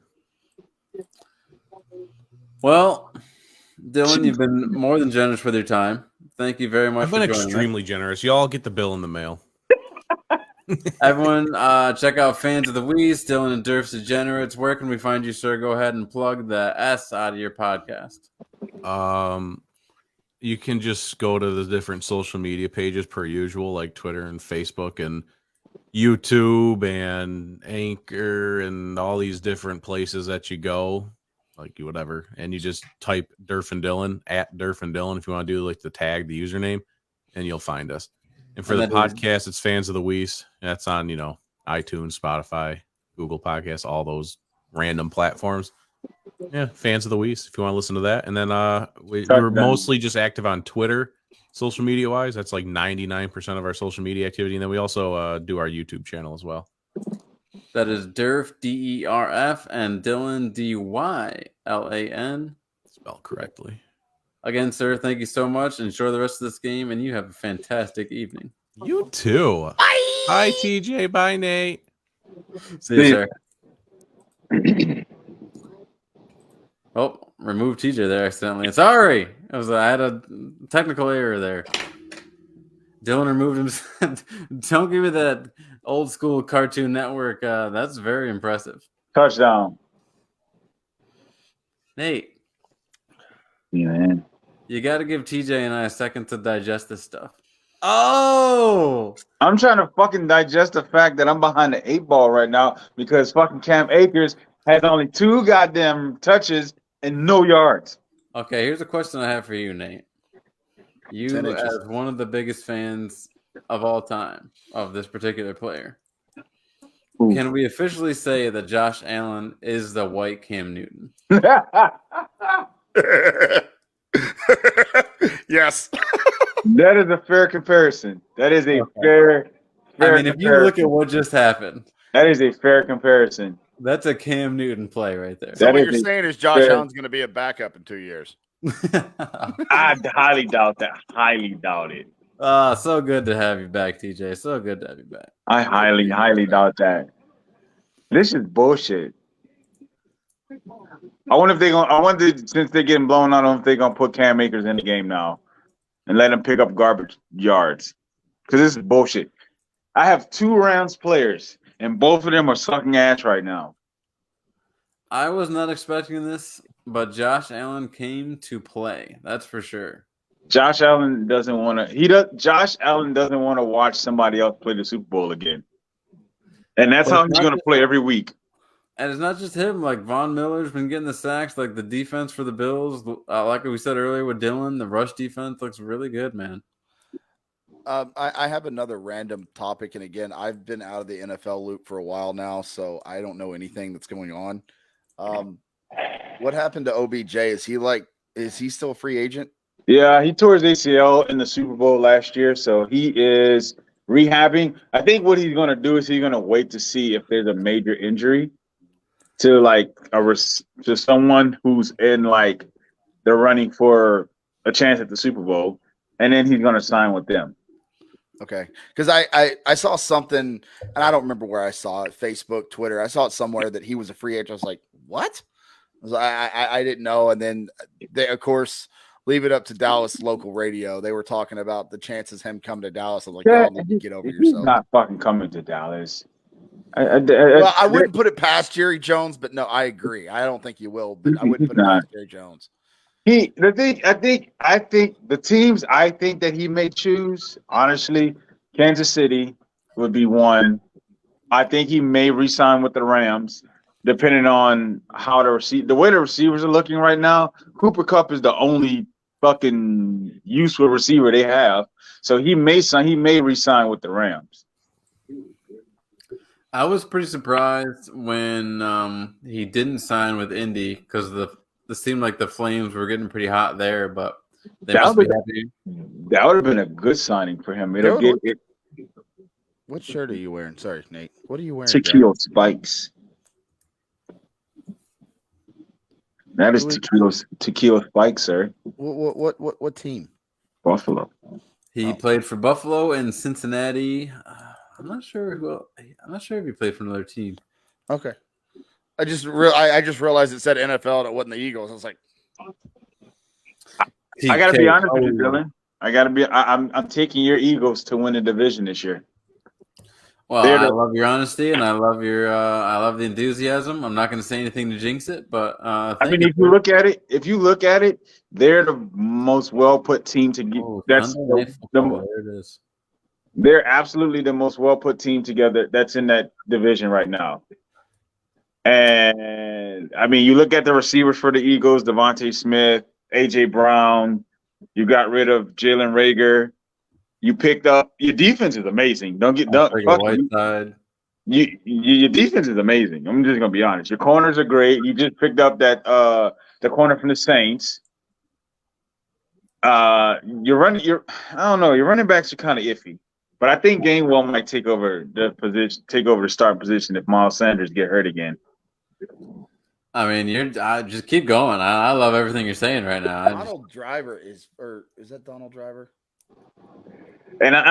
Well, Dylan, you've been more than generous with your time. Thank you very much. I've been extremely generous. Y'all get the bill in the mail. Everyone, check out Fans of the Weast, Dylan and Durf's Degenerates. Where can we find you, sir? Go ahead and plug the S out of your podcast. You can just go to the different social media pages per usual, like Twitter and Facebook and YouTube and Anchor and all these different places that you go, like whatever. And you just type Durf and Dylan at Durf and Dylan if you want to do like the tag, the username, and you'll find us. And for the podcast, it's Fans of the Weast. That's on, iTunes, Spotify, Google Podcasts, all those random platforms. Yeah, Fans of the Weast, if you want to listen to that. And then we're mostly just active on Twitter, social media-wise. That's like 99% of our social media activity. And then we also do our YouTube channel as well. That is Derf, DERF, and Dylan, DYLAN. Spelled correctly. Again, sir, thank you so much. Enjoy the rest of this game, and you have a fantastic evening. You too. Bye. Bye, TJ. Bye, Nate. See you, sir. Oh, remove TJ there accidentally. Sorry. I had a technical error there. Dylan removed himself. Don't give me that old school Cartoon Network. That's very impressive. Touchdown. Nate. Yeah, man. You got to give TJ and I a second to digest this stuff. Oh! I'm trying to fucking digest the fact that I'm behind the 8 ball right now because fucking Cam Akers has only 2 goddamn touches and no yards. Okay, here's a question I have for you, Nate. You, as one of the biggest fans of all time of this particular player, can we officially say that Josh Allen is the white Cam Newton? Yes. That is a fair comparison. That is a fair I mean, if you look at what just happened, that is a fair comparison. That's a Cam Newton play right there. So what you're saying is Josh Allen's going to be a backup in 2 years. I highly doubt that. Highly doubt it. So good to have you back, TJ. So good to have you back. I highly doubt that. This is bullshit. I wonder since they're getting blown out, I don't know if they're gonna put Cam Akers in the game now and let him pick up garbage yards. Because this is bullshit. I have 2 Rams players, and both of them are sucking ass right now. I was not expecting this, but Josh Allen came to play. That's for sure. Josh Allen doesn't want to. Josh Allen doesn't want to watch somebody else play the Super Bowl again, and that's how he's going to play every week. And it's not just him. Like Von Miller's been getting the sacks. Like the defense for the Bills, like we said earlier with Dylan, the rush defense looks really good, man. I have another random topic, and again, I've been out of the NFL loop for a while now, so I don't know anything that's going on. What happened to OBJ? Is he still a free agent? Yeah, he tore his ACL in the Super Bowl last year, so he is rehabbing. I think what he's going to do is he's going to wait to see if there's a major injury to to someone who's in the running for a chance at the Super Bowl, and then he's going to sign with them. Okay, because I saw something, and I don't remember where I saw it, Facebook, Twitter. I saw it somewhere that he was a free agent. I was like, what? I didn't know. And then they, of course, leave it up to Dallas local radio. They were talking about the chances him coming to Dallas. I'm like, y'all need to get over yourself. He's not fucking coming to Dallas. I wouldn't put it past Jerry Jones, but no, I agree. I don't think you will, but I wouldn't put it past Jerry Jones. I think the teams I think that he may choose, honestly, Kansas City would be one. I think he may re-sign with the Rams, depending on how the way the receivers are looking right now. Cooper Kupp is the only fucking useful receiver they have, so he may re-sign with the Rams. I was pretty surprised when he didn't sign with Indy because it seemed like the Flames were getting pretty hot there, but they must be happy. That would have been a good signing for him. What shirt are you wearing? Sorry, Nate. What are you wearing? Tequila Spikes. That is tequila Spikes, sir. What team? Buffalo. He played for Buffalo and Cincinnati. I'm not sure if he played for another team. Okay. I just realized it said NFL and it wasn't the Eagles. I was like, I gotta be honest with you, Dylan. I'm taking your Eagles to win the division this year. Well, I love your honesty and I love the enthusiasm. I'm not going to say anything to jinx it, but if you look at it, they're the most well put team to get. There it is. They're absolutely the most well put team together that's in that division right now. And I mean, you look at the receivers for the Eagles: Devontae Smith, AJ Brown. You got rid of Jalen Reagor. You picked up your defense is amazing. Don't Whiteside. Your defense is amazing. I'm just gonna be honest. Your corners are great. You just picked up that the corner from the Saints. I don't know. Your running backs are kind of iffy, but I think Gainwell might take over the start position if Miles Sanders get hurt again. I mean, just keep going. I love everything you're saying right now. Donald Driver is that Donald Driver? And I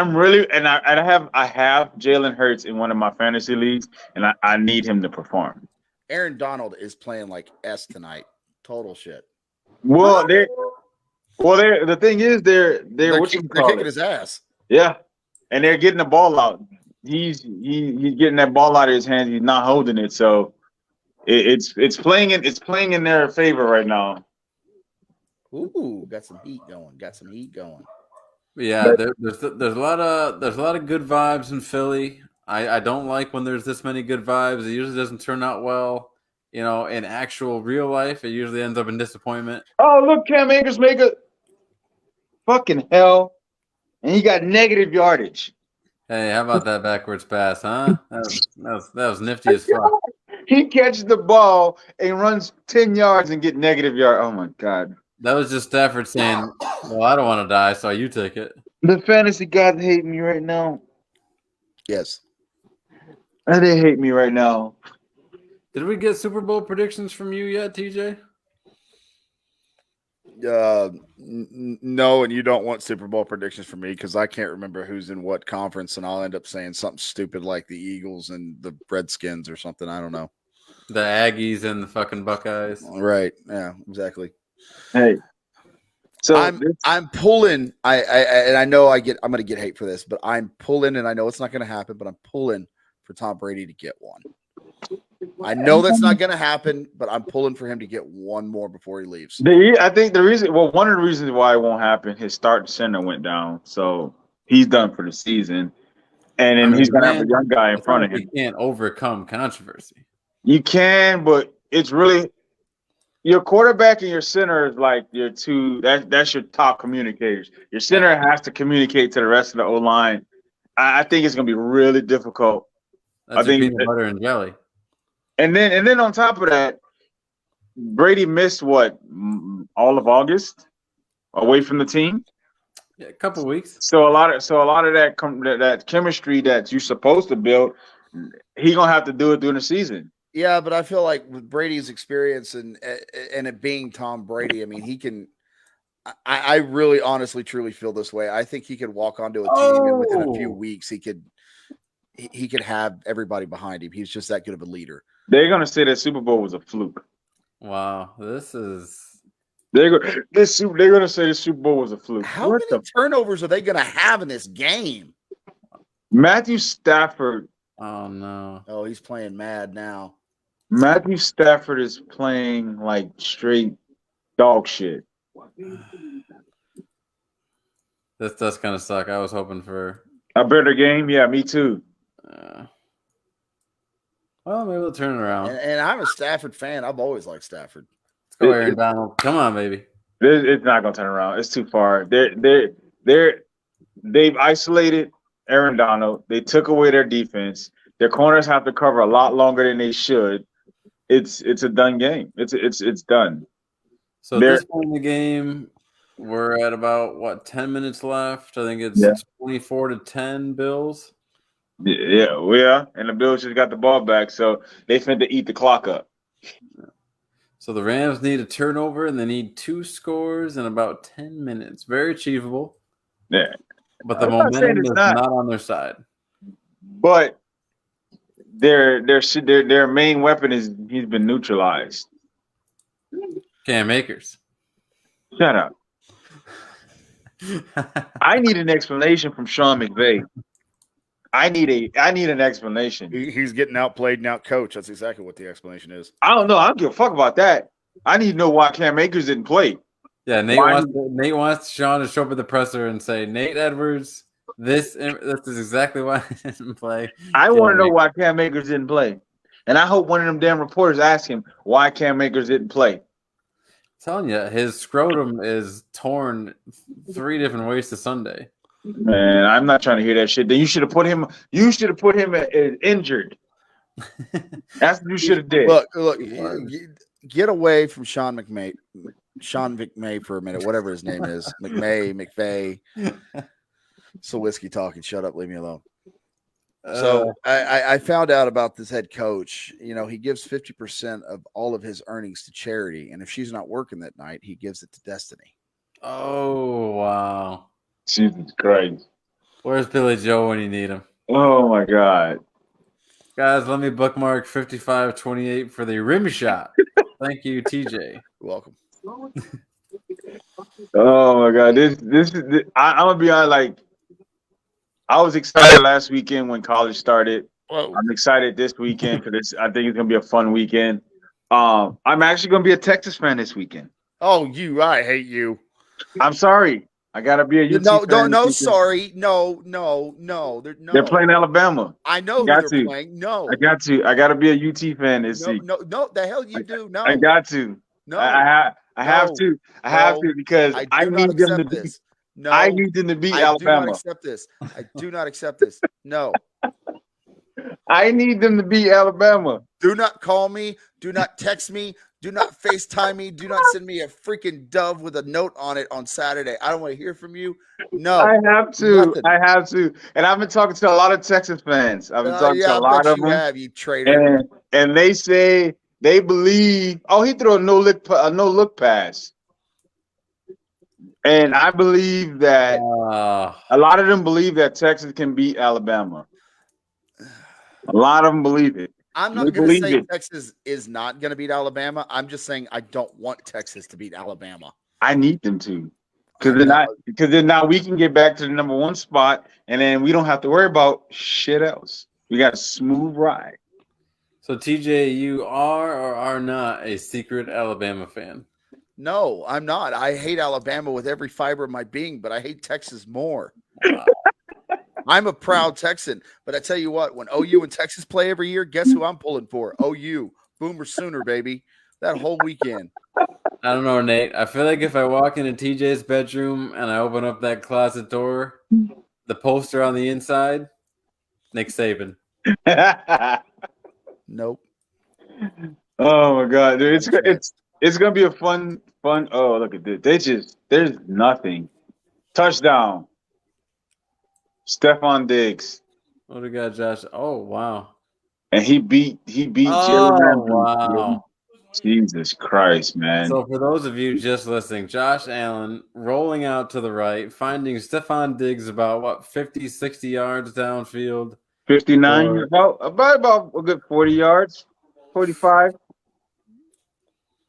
have Jalen Hurts in one of my fantasy leagues, and I need him to perform. Aaron Donald is playing like S tonight. Total shit. Well, the thing is they're kicking his ass. Yeah, and they're getting the ball out. He's getting that ball out of his hands. He's not holding it, so it's playing in their favor right now. Ooh, got some heat going. Yeah, there's a lot of good vibes in Philly. I don't like when there's this many good vibes. It usually doesn't turn out well. You know, in actual real life, it usually ends up in disappointment. Oh, look, Cam Akers make a fucking hell, and he got negative yardage. Hey, how about that backwards pass, huh? That was nifty as fuck. He catches the ball and runs 10 yards and get negative yard. Oh my god. That was just Stafford saying, "Well, I don't want to die, so you take it." The fantasy gods hate me right now. Yes. And they hate me right now. Did we get Super Bowl predictions from you yet, TJ? No, and you don't want Super Bowl predictions from me because I can't remember who's in what conference, and I'll end up saying something stupid like the Eagles and the Redskins or something. I don't know. The Aggies and the fucking Buckeyes. Right. Yeah, exactly. Hey. So I'm pulling. I know I'm going to get hate for this, but I'm pulling, and I know it's not going to happen, but I'm pulling for Tom Brady to get one. I know that's not going to happen, but I'm pulling for him to get one more before he leaves. I think one of the reasons why it won't happen, his starting center went down, so he's done for the season, and then he's going to have a young guy in front of him. You can't overcome controversy. You can, but it's really your quarterback and your center is like your two. That's your top communicators. Your center has to communicate to the rest of the O line. I think it's going to be really difficult. That's peanut butter and jelly. And then on top of that, Brady missed what, all of August away from the team. Yeah, a couple of weeks. So a lot of that chemistry that you're supposed to build, he's gonna have to do it during the season. Yeah, but I feel like with Brady's experience and it being Tom Brady, I mean, he can. I really, honestly, truly feel this way. I think he could walk onto a team and within a few weeks he could have everybody behind him. He's just that good of a leader. They're gonna say that Super Bowl was a fluke. Wow, they're gonna say the Super Bowl was a fluke. How many turnovers are they gonna have in this game? Matthew Stafford. Oh no. Oh, he's playing mad now. Matthew Stafford is playing like straight dog shit. That's gonna suck. I was hoping for a better game. Yeah, me too. Well, maybe we'll turn it around. And I'm a Stafford fan. I've always liked Stafford. Let's go, Aaron Donald. Come on, baby. It's not gonna turn around. It's too far. They've isolated Aaron Donald. They took away their defense. Their corners have to cover a lot longer than they should. It's a done game. It's done. So at this point in the game, we're at about 10 minutes left. I think it's 24-10 Bills. Yeah, and the Bills just got the ball back, so they finna eat the clock up. So the Rams need a turnover, and they need 2 scores in about 10 minutes. Very achievable. Yeah, but the momentum is not on their side. But their main weapon he's been neutralized. Cam Akers. Shut up. I need an explanation from Sean McVay. I need an explanation. He's getting outplayed and outcoached. That's exactly what the explanation is. I don't know. I don't give a fuck about that. I need to know why Cam Akers didn't play. Yeah, Nate wants Sean to show up at the presser and say, Nate Edwards, this is exactly why he didn't play. I want to know why Cam Akers didn't play. And I hope one of them damn reporters ask him why Cam Akers didn't play. I'm telling you, his scrotum is torn 3 different ways to Sunday. Man, I'm not trying to hear that shit. Then you should have put him. You should have put him as injured. That's what you should have did. Look, get away from Sean McMay for a minute, whatever his name is. McVay. It's a whiskey talking. Shut up, leave me alone. So I found out about this head coach. You know, he gives 50% of all of his earnings to charity, and if she's not working that night, he gives it to Destiny. Oh, wow. Jesus Christ. Where's Billy Joe when you need him? Oh my God. Guys, let me bookmark 55-28 for the rim shot. Thank you, TJ. You're welcome. Oh my God. This is I'm gonna be honest, like I was excited last weekend when college started. Whoa. I'm excited this weekend because I think it's gonna be a fun weekend. I'm actually gonna be a Texas fan this weekend. Oh, I hate you. I'm sorry. I gotta be a UT fan. No, sorry. No. They're playing Alabama. I know who they're playing. No. I gotta be a UT fan this week. No, the hell you do. No. I got to. No. I have to. I have to because I need them to this. No. I need them to beat Alabama. I do not accept this. I do not accept this. No. I need them to beat Alabama. Do not call me. Do not text me. Do not FaceTime me. Do not send me a freaking dove with a note on it on Saturday. I don't want to hear from you. No. I have to. Nothing. I have to. And I've been talking to a lot of Texas fans. I've been talking to a lot of them. You traitor. And they say they believe. Oh, he threw a no look pass. And I believe that a lot of them believe that Texas can beat Alabama. A lot of them believe it. I'm not going to say Texas is not going to beat Alabama. I'm just saying I don't want Texas to beat Alabama. I need them to, because then now we can get back to the number 1 spot, and then we don't have to worry about shit else. We got a smooth ride. So TJ, you are or are not a secret Alabama fan? No, I'm not. I hate Alabama with every fiber of my being, but I hate Texas more. Wow. I'm a proud Texan, but I tell you what, when OU and Texas play every year, guess who I'm pulling for? OU. Boomer Sooner, baby. That whole weekend. I don't know, Nate. I feel like if I walk into TJ's bedroom and I open up that closet door, the poster on the inside, Nick Saban. Nope. Oh my God, dude! It's gonna be a fun. Oh, look at this. There's nothing. Touchdown. Stephon Diggs. What do we got, Josh? Oh, wow. And he beat Oh, wow. Jesus Christ, man. So for those of you just listening, Josh Allen rolling out to the right, finding Stephon Diggs about 50, 60 yards downfield. 59, about a good 40 yards, 45.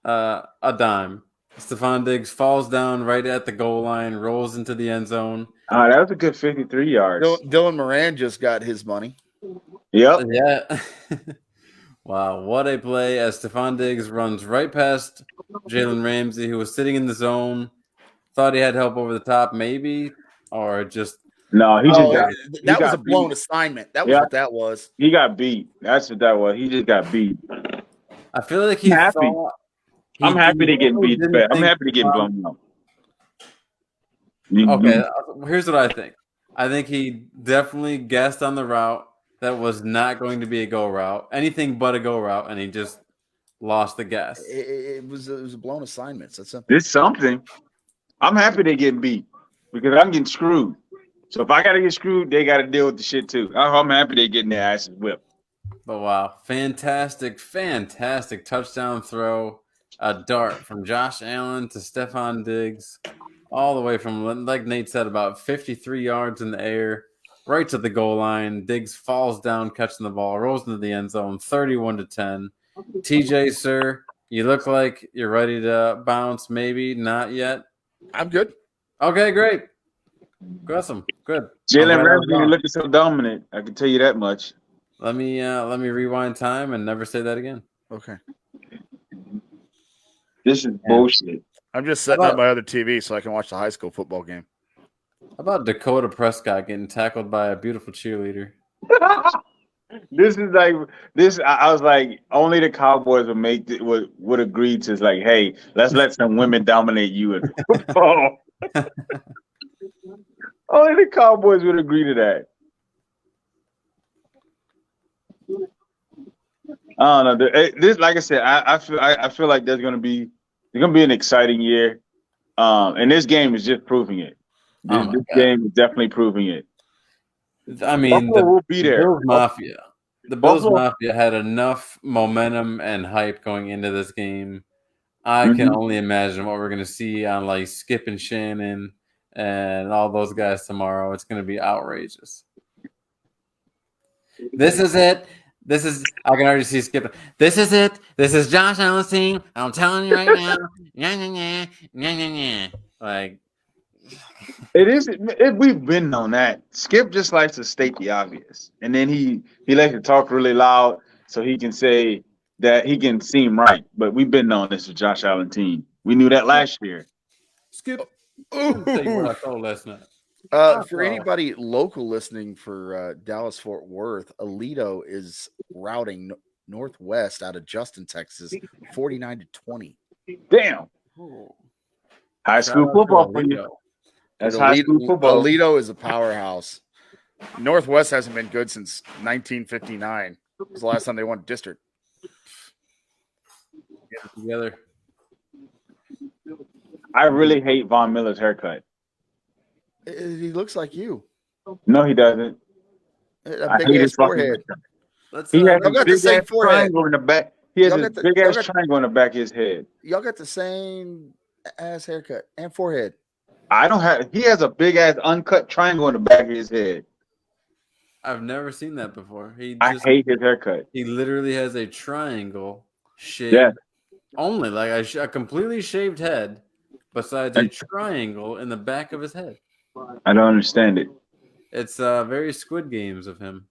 A dime. Stephon Diggs falls down right at the goal line, rolls into the end zone. That was a good 53 yards. Dylan Moran just got his money. Yep. Yeah. Wow, what a play as Stephon Diggs runs right past Jalen Ramsey, who was sitting in the zone. Thought he had help over the top, maybe, or just no. That was a blown assignment. That was what that was. He got beat. That's what that was. He just got beat. I feel like he's happy. I'm happy to get beat. I'm happy to get blown up. Okay, here's what I think. I think he definitely guessed on the route that was not going to be a go route, anything but a go route, and he just lost the guess. It was a blown assignment. So it's something. I'm happy they getting beat because I'm getting screwed. So if I got to get screwed, they got to deal with the shit too. I'm happy they getting their asses whipped. But wow, fantastic touchdown throw. A dart from Josh Allen to Stephon Diggs, all the way from, like Nate said, about 53 yards in the air, right to the goal line. Diggs falls down, catching the ball, rolls into the end zone, 31-10. TJ, sir, you look like you're ready to bounce. Maybe not yet. I'm good. Okay, great. Awesome. Good. Jalen Ramsey looking so dominant. I can tell you that much. Let me rewind time and never say that again. Okay. This is bullshit. I'm just setting up my other TV so I can watch the high school football game. How about Dakota Prescott getting tackled by a beautiful cheerleader? This is like this. I was like, only the Cowboys would agree to like, hey, let's let some women dominate you in football. Only the Cowboys would agree to that. I don't know. This, like I said, I feel like there's gonna be an exciting year. And this game is just proving it. This game is definitely proving it. I mean, Buffalo will be there. Bills Mafia. The Bills Mafia had enough momentum and hype going into this game. I can only imagine what we're going to see on like Skip and Shannon and all those guys tomorrow. It's going to be outrageous. This is it. I can already see Skip. This is it. This is Josh Allen's team. I'm telling you right now. Like, it is. We've been on that. Skip just likes to state the obvious, and then he likes to talk really loud so he can say that he can seem right. But we've been on this with Josh Allen team. We knew that last year. Skip. I'll tell you what I told last night. For anybody local listening for Dallas Fort Worth, Alito is routing Northwest out of Justin, Texas, 49-20. Damn. High school football for you. That's high school football. Alito is a powerhouse. Northwest hasn't been good since 1959. It was the last time they won district. Get it together. I really hate Von Miller's haircut. He looks like you. No, he doesn't. A big ass forehead. He has a big ass triangle in the back. He has a big ass triangle in the back of his head. Y'all got the same ass haircut and forehead. I don't have. He has a big ass uncut triangle in the back of his head. I've never seen that before. I hate his haircut. He literally has a triangle shaved only, like a completely shaved head, besides a triangle in the back of his head. I don't understand it. It's very Squid Games of him.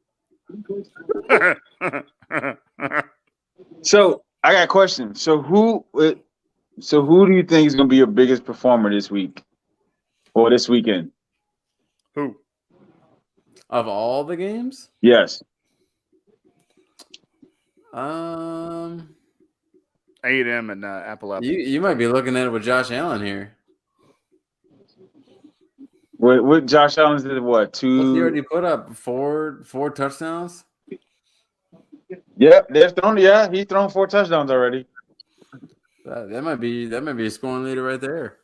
So I got a question. So who do you think is going to be your biggest performer this week or this weekend? Who? Of all the games? Yes. A&M and Appalachia. You might be looking at it with Josh Allen here. What Josh Allen did what? He already put up four touchdowns. Yep, he's thrown 4 touchdowns already. That might be a scoring leader right there.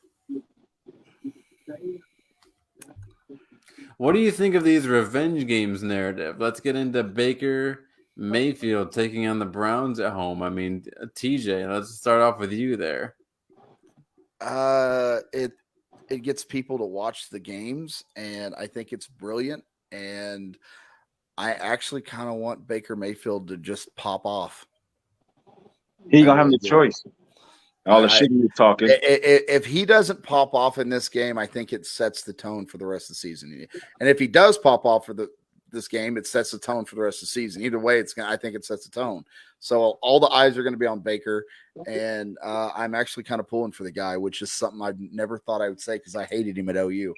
What do you think of these revenge games narrative? Let's get into Baker Mayfield taking on the Browns at home. I mean, TJ, let's start off with you there. It gets people to watch the games, and I think it's brilliant. And I actually kind of want Baker Mayfield to just pop off. He gonna have the choice. All the shit you're talking. If he doesn't pop off in this game, I think it sets the tone for the rest of the season. And if he does pop off for this game, it sets the tone for the rest of the season. Either way, I think it sets the tone. So all the eyes are going to be on Baker, and I'm actually kind of pulling for the guy, which is something I never thought I would say because I hated him at OU.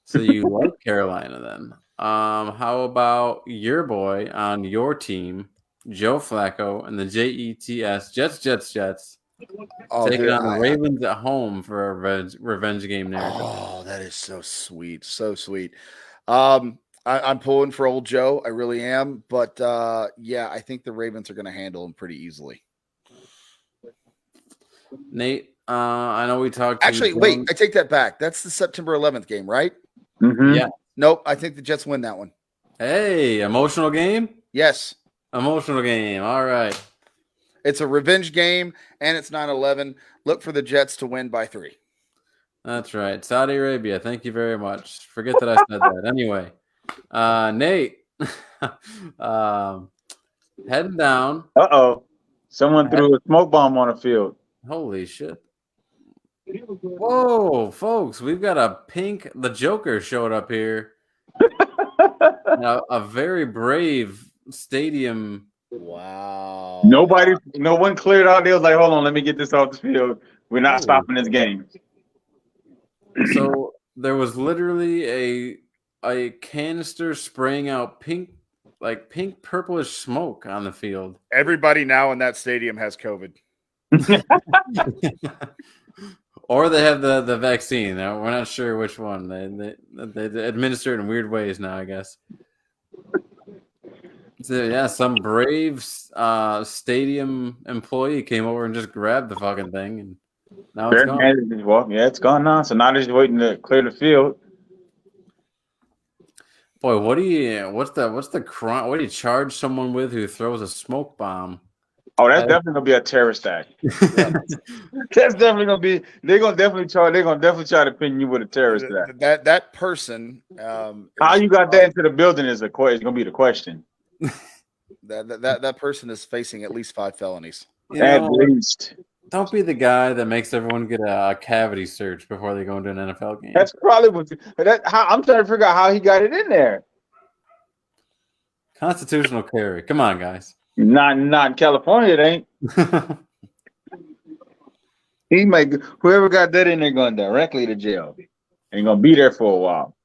So you like Carolina then? How about your boy on your team, Joe Flacco, and the Jets, Jets, taking on the Ravens at home for a revenge game narrative? Oh, that is so sweet, so sweet. I'm pulling for old Joe. I really am. But, I think the Ravens are going to handle him pretty easily. Nate, I know we talked. Actually, wait, I take that back. That's the September 11th game, right? Mm-hmm. Yeah. Nope, I think the Jets win that one. Hey, emotional game? Yes. Emotional game. All right. It's a revenge game, and it's 9-11. Look for the Jets to win by 3. That's right. Saudi Arabia, thank you very much. Forget that I said that. Anyway. Nate, heading down. Someone threw a smoke bomb on the field. Holy shit. Whoa, folks, we've got the Joker showed up here. Now, a very brave stadium. Wow. No one cleared out. They was like, hold on, let me get this off the field. We're not stopping this game. So there was literally a canister spraying out pink purplish smoke on the field. Everybody now in that stadium has COVID. Or they have the vaccine. We're not sure which one. They administer it in weird ways now, I guess. So, yeah, some brave stadium employee came over and just grabbed the fucking thing, and now it's gone. It's gone now. So now they're just waiting to clear the field. Boy, what's the crime? What do you charge someone with who throws a smoke bomb? Oh, that's definitely gonna be a terrorist act. That's definitely gonna be. They're gonna definitely try to pin you with a terrorist act. That person. How you got that into the building is gonna be the question. That person is facing at least 5 felonies. At least. Don't be the guy that makes everyone get a cavity search before they go into an NFL game. That's probably what. I'm trying to figure out how he got it in there. Constitutional carry. Come on, guys. Not in California, it ain't. Whoever got that in there going directly to jail. Ain't gonna be there for a while.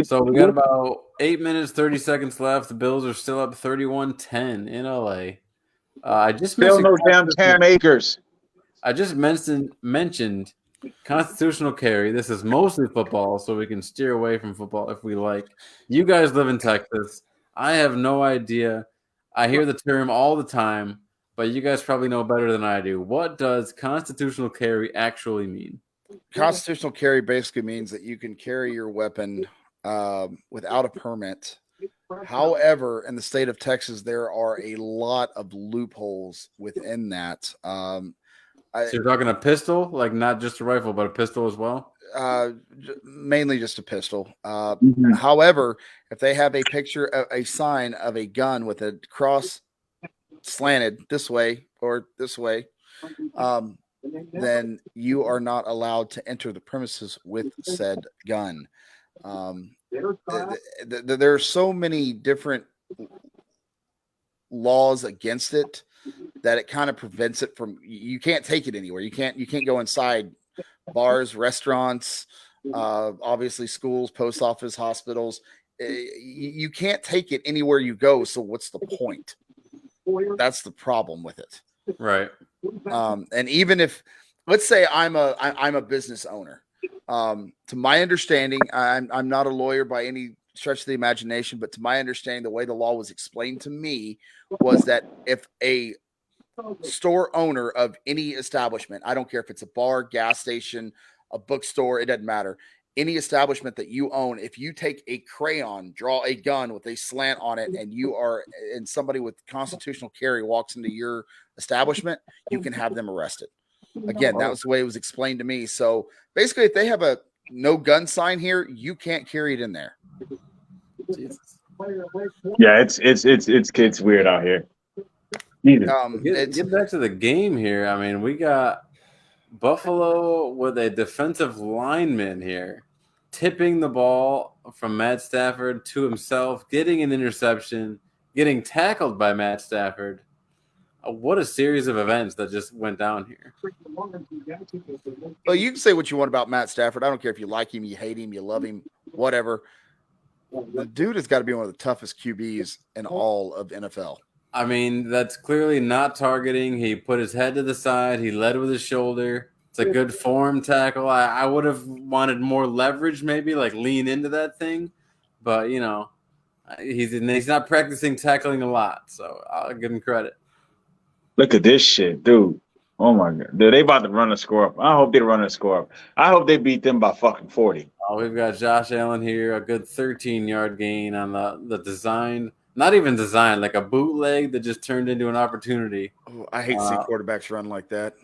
So we got about 8 minutes, 30 seconds left. The Bills are still up 31-10 in LA. I just still no damn Cam Akers. I just mentioned constitutional carry. This is mostly football, so we can steer away from football if we like. You guys live in Texas. I have no idea. I hear the term all the time, but you guys probably know better than I do. What does constitutional carry actually mean? Constitutional carry basically means that you can carry your weapon without a permit. However, in the state of Texas, there are a lot of loopholes within that. So you're talking a pistol, like not just a rifle, but a pistol as well? Mainly just a pistol. However, if they have a picture of a sign of a gun with a cross slanted this way or this way, then you are not allowed to enter the premises with said gun. There are so many different laws against it that it kind of prevents it from. You can't take it anywhere. You can't go inside bars, restaurants, obviously schools, post office, hospitals. You can't take it anywhere you go. So what's the point? That's the problem with it. Right. And even if, let's say I'm a business owner, to my understanding, I'm not a lawyer by any stretch of the imagination, but to my understanding, the way the law was explained to me was that if a store owner of any establishment, I don't care if it's a bar, gas station, a bookstore, it doesn't matter. Any establishment that you own, if you take a crayon, draw a gun with a slant on it, and somebody with constitutional carry walks into your establishment, you can have them arrested. Again, that was the way it was explained to me. So basically, if they have a no gun sign here, you can't carry it in there. Jesus. Yeah, it's weird out here. Get back to the game here. I mean, we got Buffalo with a defensive lineman here, tipping the ball from Matt Stafford to himself, getting an interception, getting tackled by Matt Stafford. What a series of events that just went down here. Well, you can say what you want about Matt Stafford. I don't care if you like him, you hate him, you love him, whatever. The dude has got to be one of the toughest QBs in all of NFL. I mean, that's clearly not targeting. He put his head to the side. He led with his shoulder. It's a good form tackle. I would have wanted more leverage, maybe, like lean into that thing. But, you know, he's not practicing tackling a lot, so I'll give him credit. Look at this shit, dude. Oh, my God. Dude, they about to run a score up. I hope they run a score up. I hope they beat them by fucking 40. We've got Josh Allen here, a good 13-yard gain on the design. Not even designed, like a bootleg that just turned into an opportunity. Oh, I hate to see quarterbacks run like that.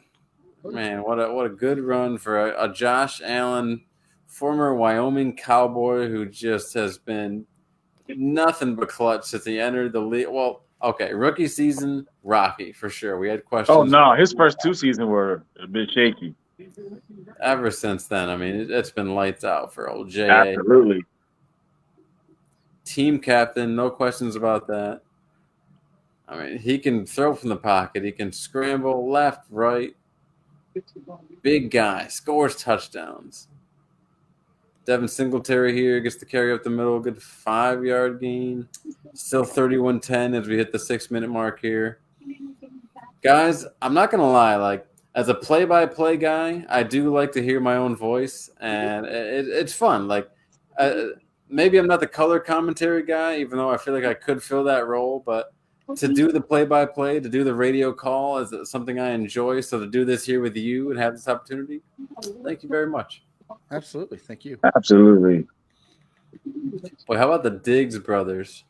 Man, what a good run for a Josh Allen, former Wyoming Cowboy, who just has been nothing but clutch since he entered the league. Well, okay, rookie season, rocky for sure. We had questions. Oh, no, his first 2 seasons were a bit shaky. Ever since then, I mean, it's been lights out for old J.A. Absolutely. Team captain, no questions about that. I mean, he can throw from the pocket. He can scramble left, right. Big guy, scores touchdowns. Devin Singletary here gets to carry up the middle. Good 5-yard gain. Still 31-10 as we hit the 6-minute mark here. Guys, I'm not going to lie. Like, as a play-by-play guy, I do like to hear my own voice, and it's fun. Like, maybe I'm not the color commentary guy, even though I feel like I could fill that role. But to do the play-by-play, to do the radio call is something I enjoy. So to do this here with you and have this opportunity, thank you very much. Absolutely, thank you. Absolutely. Boy, how about the Diggs brothers?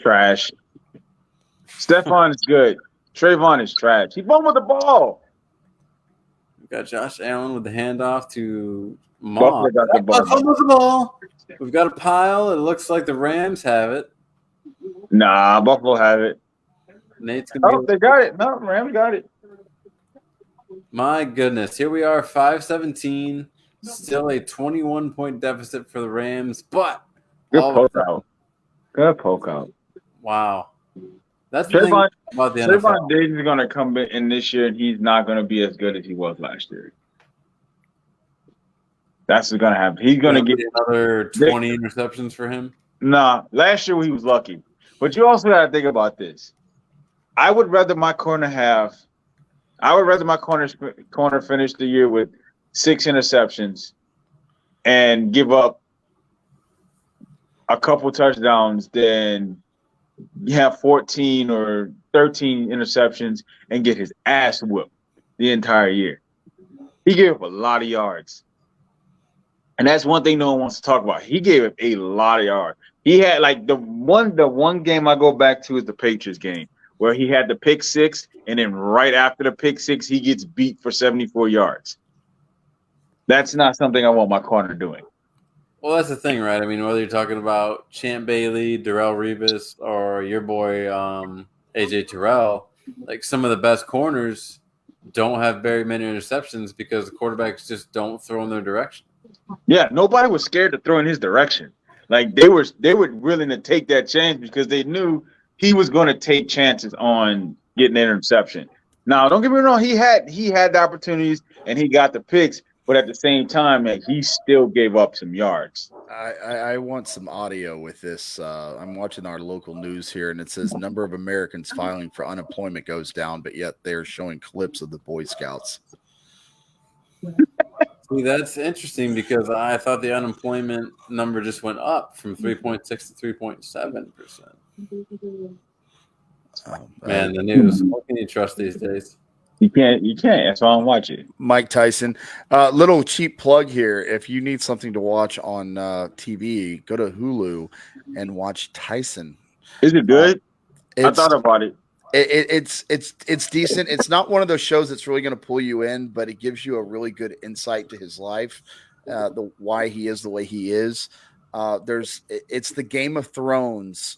Trash. Stephon is good. Trayvon is trash. He fumbled the ball. We've got Josh Allen with the handoff to Buffalo Moss. got the ball. Fumbles the ball. We've got a pile. It looks like the Rams have it. Nah, Buffalo have it. Nate's gonna Oh, they got it. No, Rams got it. My goodness. Here we are, 5-17. Still a 21-point deficit for the Rams, but Good poke out. Good poke out. Wow. That's the thing about the NFL. Trayvon Diggs is going to come in this year, and he's not going to be as good as he was last year. That's what's going to happen. He's going to get another 20 interceptions for him. Nah, last year he was lucky. But you also got to think about this. I would rather my corner finish the year with 6 interceptions and give up a couple touchdowns than you have 14 or 13 interceptions and get his ass whooped the entire year. He gave up a lot of yards. And that's one thing no one wants to talk about. He gave up a lot of yards. He had like the one game I go back to is the Patriots game where he had the pick 6, and then right after the pick 6, he gets beat for 74 yards. That's not something I want my corner doing. Well, that's the thing, right? I mean, whether you're talking about Champ Bailey, Darrell Rebus, or your boy AJ Terrell, like some of the best corners don't have very many interceptions because the quarterbacks just don't throw in their direction. Yeah, nobody was scared to throw in his direction. Like they were willing to take that chance because they knew he was going to take chances on getting an interception. Now, don't get me wrong, he had the opportunities and he got the picks, but at the same time, man, he still gave up some yards. I want some audio with this. I'm watching our local news here, and it says number of Americans filing for unemployment goes down, but yet they're showing clips of the Boy Scouts. See, that's interesting because I thought the unemployment number just went up from 3.6 to 3.7%. Man, the news. What can you trust these days? You can't. That's why I'm watching. Mike Tyson. Little cheap plug here. If you need something to watch on TV, go to Hulu and watch Tyson. Is it good? I thought about it. It's decent. It's not one of those shows that's really going to pull you in, but it gives you a really good insight to his life, why he is the way he is. It's the Game of Thrones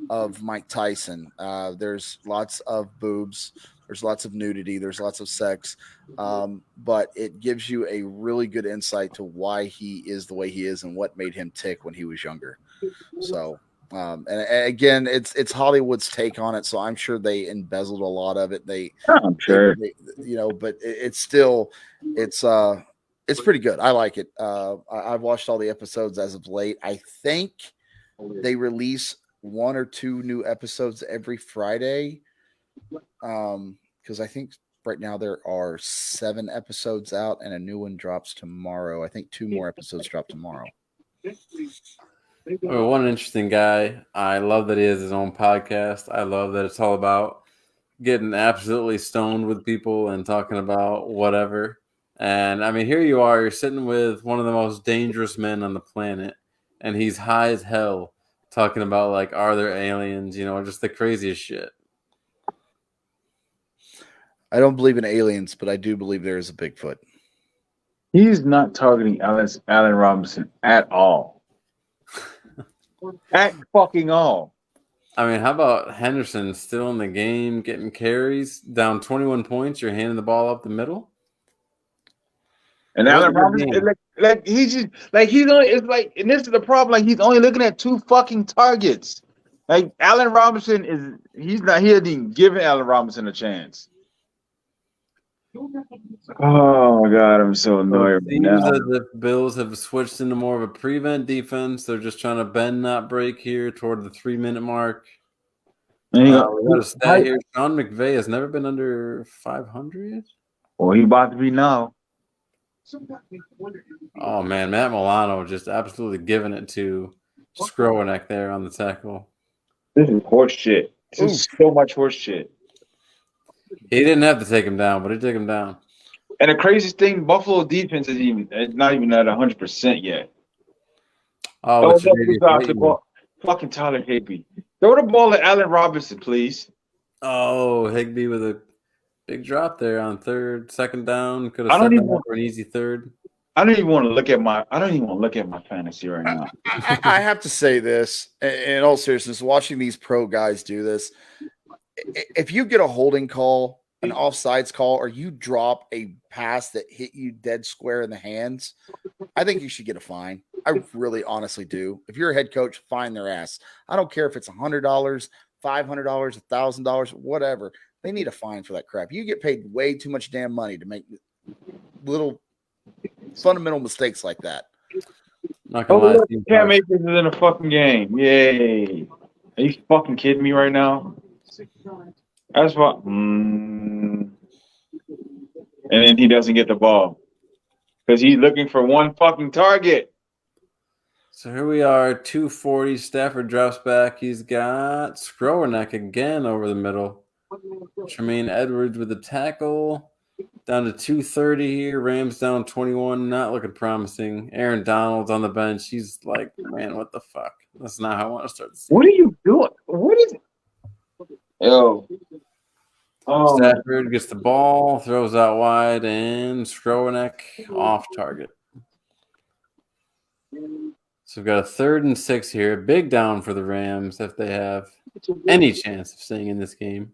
of Mike Tyson. There's lots of boobs. There's lots of nudity. There's lots of sex. But it gives you a really good insight to why he is the way he is and what made him tick when he was younger. So, and again, it's Hollywood's take on it. So I'm sure they embezzled a lot of it. I'm sure. But it's still, it's pretty good. I like it. I've watched all the episodes as of late. I think they release 1 or 2 new episodes every Friday. Because I think right now there are 7 episodes out and a new one drops tomorrow. I think 2 more episodes drop tomorrow. Well, what an interesting guy. I love that he has his own podcast. I love that it's all about getting absolutely stoned with people and talking about whatever. And I mean, here you are, you're sitting with one of the most dangerous men on the planet, and he's high as hell talking about, like, are there aliens, just the craziest shit. I don't believe in aliens, but I do believe there is a Bigfoot. He's not targeting Allen Robinson at all. At fucking all. I mean, how about Henderson still in the game, getting carries, down 21 points, you're handing the ball up the middle? And Allen Robinson, and this is the problem. Like, he's only looking at 2 fucking targets. Like, Allen Robinson he hasn't even given Allen Robinson a chance. Oh my God, I'm so annoyed right now. As if Bills have switched into more of a prevent defense. They're just trying to bend, not break here toward the 3-minute mark. We got a stat here. Sean McVay has never been under 500. Well, he about to be now. Oh man, Matt Milano just absolutely giving it to Skrowinek there on the tackle. This is horse shit. This is so much horse shit. He didn't have to take him down, but he took him down. And the craziest thing, Buffalo defense is not even at 100% yet. Oh, what's the ball? Fucking Tyler Higbee. Throw the ball to Allen Robinson, please. Oh, Higbee with a big drop there on second down. Could have set them up for an easy third. I don't even want to look at my fantasy right now. I have to say this in all seriousness, watching these pro guys do this. If you get a holding call, an offsides call, or you drop a pass that hit you dead square in the hands, I think you should get a fine. I really honestly do. If you're a head coach, fine their ass. I don't care if it's $100, $500, $1,000, whatever. They need a fine for that crap. You get paid way too much damn money to make little fundamental mistakes like that. Not gonna lie, Cam Akers is in a fucking game. Yay. Are you fucking kidding me right now? That's what. And then he doesn't get the ball because he's looking for one fucking target. So here we are, 240. Stafford drops back. He's got Skrowinek again over the middle. Tremaine Edwards with the tackle. Down to 230 here. Rams down 21. Not looking promising. Aaron Donald's on the bench. He's like, man, what the fuck? That's not how I want to start the season. What are you doing? What is it? Yo. Oh. Stafford gets the ball, throws out wide, and Skrowinek off target. So we've got a 3rd and 6 here. Big down for the Rams if they have any chance of staying in this game.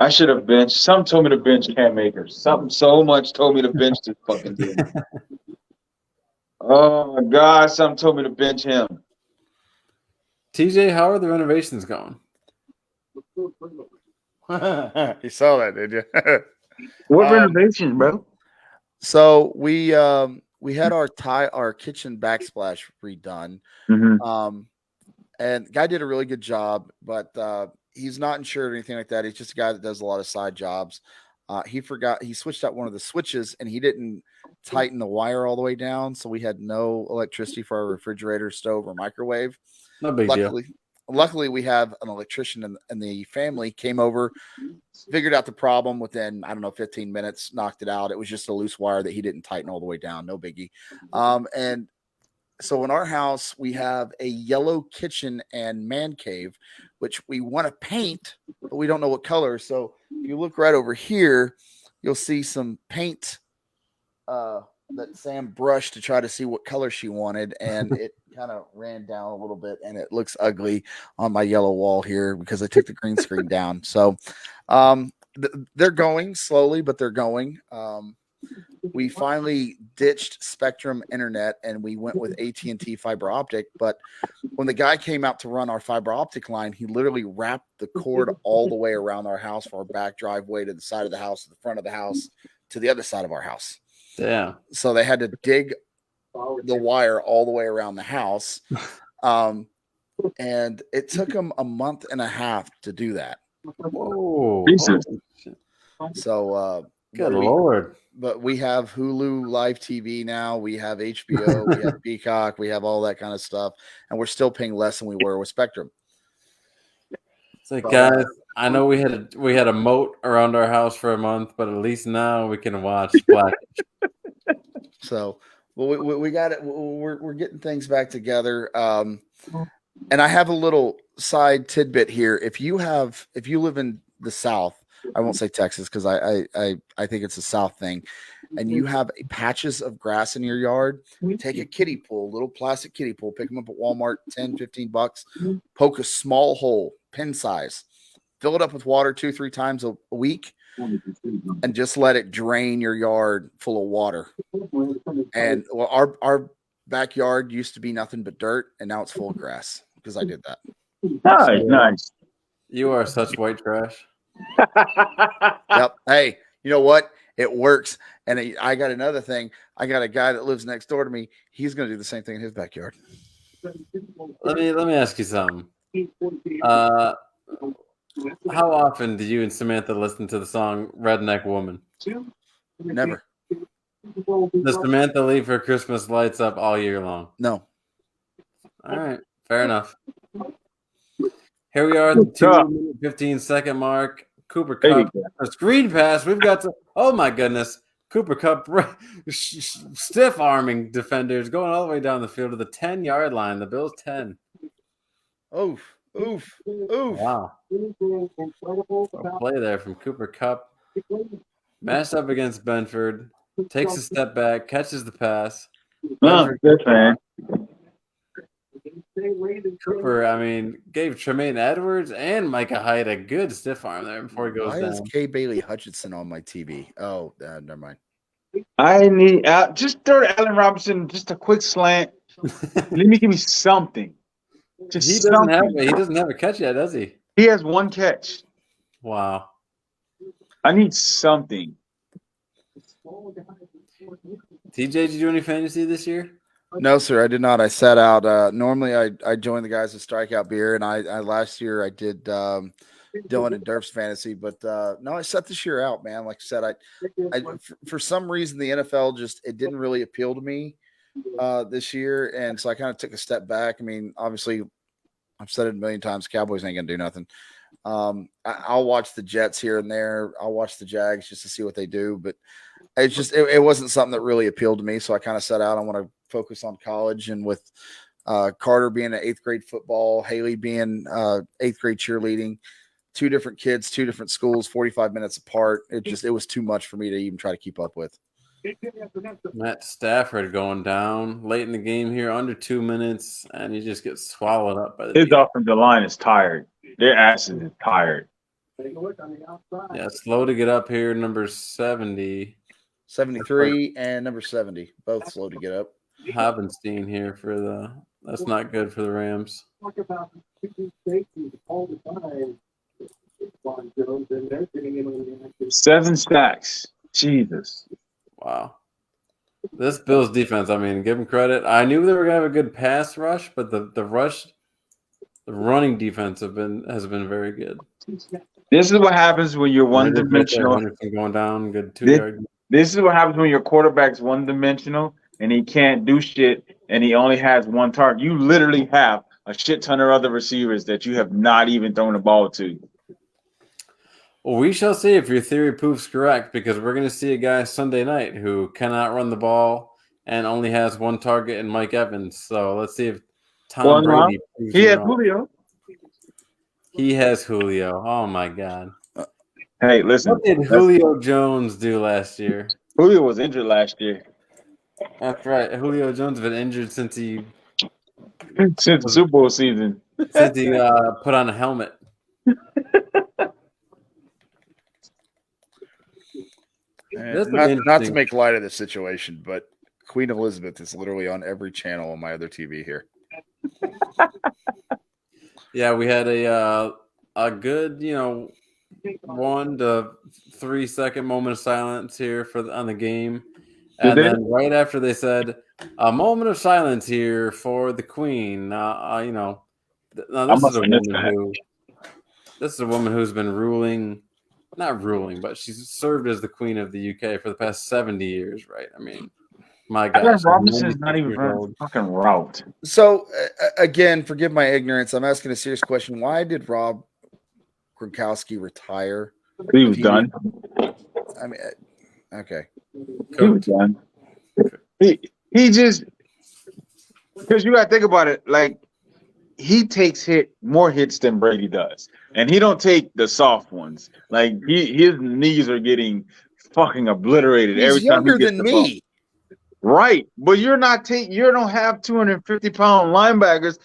I should have benched. Something told me to bench Cam Akers. Something so much told me to bench this fucking dude. Oh, my God. Something told me to bench him. TJ, how are the renovations going? You saw that, did you? What renovations, bro? So we had our kitchen backsplash redone. Mm-hmm. And the guy did a really good job, but he's not insured or anything like that. He's just a guy that does a lot of side jobs. He switched out one of the switches and he didn't tighten the wire all the way down. So we had no electricity for our refrigerator, stove, or microwave. No big deal. Luckily, we have an electrician and the family came over, figured out the problem within, 15 minutes, knocked it out. It was just a loose wire that he didn't tighten all the way down. No biggie. And so in our house, we have a yellow kitchen and man cave, which we want to paint, but we don't know what color. So if you look right over here, you'll see some paint that Sam brushed to try to see what color she wanted, and it kind of ran down a little bit, and it looks ugly on my yellow wall here because I took the green screen down. So they're going slowly, but they're going. We finally ditched Spectrum Internet and we went with AT&T fiber optic. But when the guy came out to run our fiber optic line, he literally wrapped the cord all the way around our house, from our back driveway to the side of the house, to the front of the house, to the other side of our house. Yeah. So they had to dig the wire all the way around the house. And it took them a month and a half to do that. Whoa. So, good Lord. But we have Hulu Live TV now. We have HBO. We have Peacock. We have all that kind of stuff. And we're still paying less than we were with Spectrum. It's like, guys, I know we had a moat around our house for a month, but at least now we can watch Blackish. So, well, we got it. We're getting things back together. And I have a little side tidbit here. If you live in the South, I won't say Texas because I think it's a South thing, and you have patches of grass in your yard, take a kiddie pool, little plastic kiddie pool, pick them up at Walmart, $10-15, poke a small hole, pin size, fill it up with water 2-3 times a week, and just let it drain your yard full of water. And well, our backyard used to be nothing but dirt, and now it's full of grass because I did that. Nice. You are such white trash. Yep. Hey, you know what? It works. And I got another thing. I got a guy that lives next door to me. He's going to do the same thing in his backyard. Let me ask you something. How often did you and Samantha listen to the song Redneck Woman? Never. Does Samantha leave her Christmas lights up all year long? No. All right, fair enough. Here we are at the 2-minute 15-second mark. Cooper Kupp, a screen pass. We've got to. Oh my goodness, Cooper Kupp stiff arming defenders going all the way down the field to the 10-yard line. The Bills 10. Oof. Wow. A play there from Cooper Kupp. Matched up against Benford. Takes a step back, catches the pass. Good man. Cooper, I mean, gave Tremaine Edwards and Micah Hyde a good stiff arm there before he goes Why down. is Kay Bailey Hutchinson on my TV? Oh, never mind. I need just throw to Allen Robinson just a quick slant. Let me give me something. He doesn't have a catch yet, does he? He has one catch. Wow. I need something. TJ, did you do any fantasy this year? No, sir, I did not. I sat out. Normally, I join the guys at Strikeout Beer, and I last year I did Dylan and Durf's fantasy, but no, I set this year out, man. Like I said, I for some reason the NFL it didn't really appeal to me this year, and so I kind of took a step back. I mean, obviously, I've said it a million times: Cowboys ain't gonna do nothing. I'll watch the Jets here and there. I'll watch the Jags just to see what they do, but it's just it wasn't something that really appealed to me. So I kind of set out. I want to focus on college, and with Carter being an 8th grade football, Haley being 8th grade cheerleading, 2 different kids, 2 different schools, 45 minutes apart. It was too much for me to even try to keep up with. Matt Stafford going down late in the game here, under 2 minutes, and he just gets swallowed up by the His offensive line is tired. Their asses is tired. Yeah, slow to get up here. Number 70. 73 and number 70, both slow to get up. Havenstein here that's not good for the Rams. 7 sacks. Jesus. Wow. This Bills defense, I mean, give them credit. I knew they were going to have a good pass rush, but the running defense has been very good. This is what happens when you're one-dimensional. Going down, good 2 yards. This is what happens when your quarterback's one-dimensional and he can't do shit and he only has one target. You literally have a shit ton of other receivers that you have not even thrown the ball to. Well, we shall see if your theory proves correct, because we're going to see a guy Sunday night who cannot run the ball and only has one target in Mike Evans. So let's see if Tom Brady proves he has wrong. Julio. He has Julio. Oh, my God. Hey, listen. What did Julio Jones do last year? Julio was injured last year. That's right. Julio Jones has been injured since the Super Bowl season. Since he put on a helmet. Not to make light of the situation, but Queen Elizabeth is literally on every channel on my other TV here. Yeah, we had a good, 1 to 3 second moment of silence here on the game. And then right after they said, a moment of silence here for the Queen. Now this is a woman who's been not ruling, but she's served as the Queen of the UK for the past 70 years, right? I mean, my God. Allen Robinson's not even running the fucking route. So, again, forgive my ignorance. I'm asking a serious question. Why did Rob Gronkowski retire? He was done. I mean, okay. He was done. He just, because you got to think about it, like, he takes more hits than Brady does. And he don't take the soft ones. Like, his knees are getting fucking obliterated every time he gets the ball. He's younger than me. Right. But you don't have 250-pound linebackers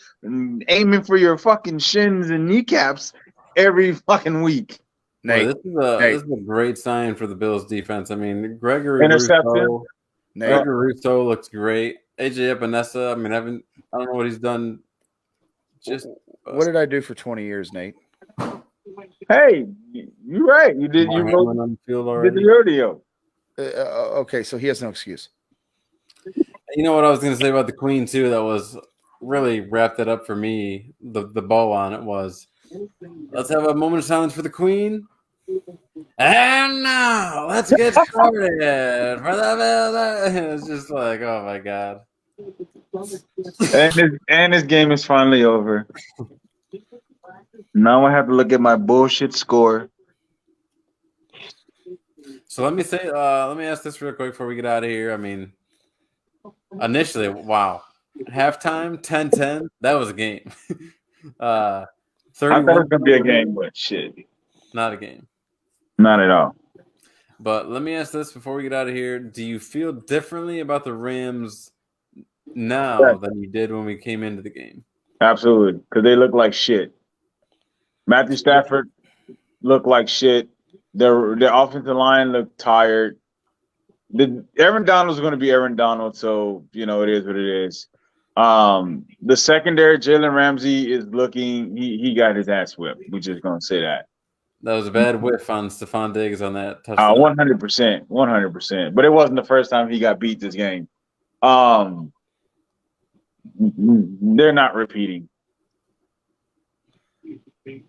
aiming for your fucking shins and kneecaps every fucking week. Nate, this is a great sign for the Bills defense. I mean, Gregory Rousseau looks great. AJ Epinesa, I mean, I don't know what he's done. What did I do for 20 years, Nate? Hey, you're right. You did the rodeo. Okay, so he has no excuse. You know what I was going to say about the Queen too? That was really wrapped it up for me. The bow on it was, let's have a moment of silence for the Queen. And now let's get started. It's just like, oh my god. And this game is finally over. Now I have to look at my bullshit score. So let me ask this real quick before we get out of here. I mean, initially, wow. Halftime, 10-10. That was a game. 31. I thought it was gonna be a game, but shit. Not a game. Not at all. But let me ask this before we get out of here. Do you feel differently about the Rams now than you did when we came into the game? Absolutely. Because they look like shit. Matthew Stafford looked like shit. Their offensive line looked tired. Aaron Donald's going to be Aaron Donald, so it is what it is. The secondary, Jalen Ramsey is looking. He got his ass whipped. We're just going to say that. That was a bad whiff on Stephon Diggs on that touchdown. 100%. But it wasn't the first time he got beat this game. They're not repeating.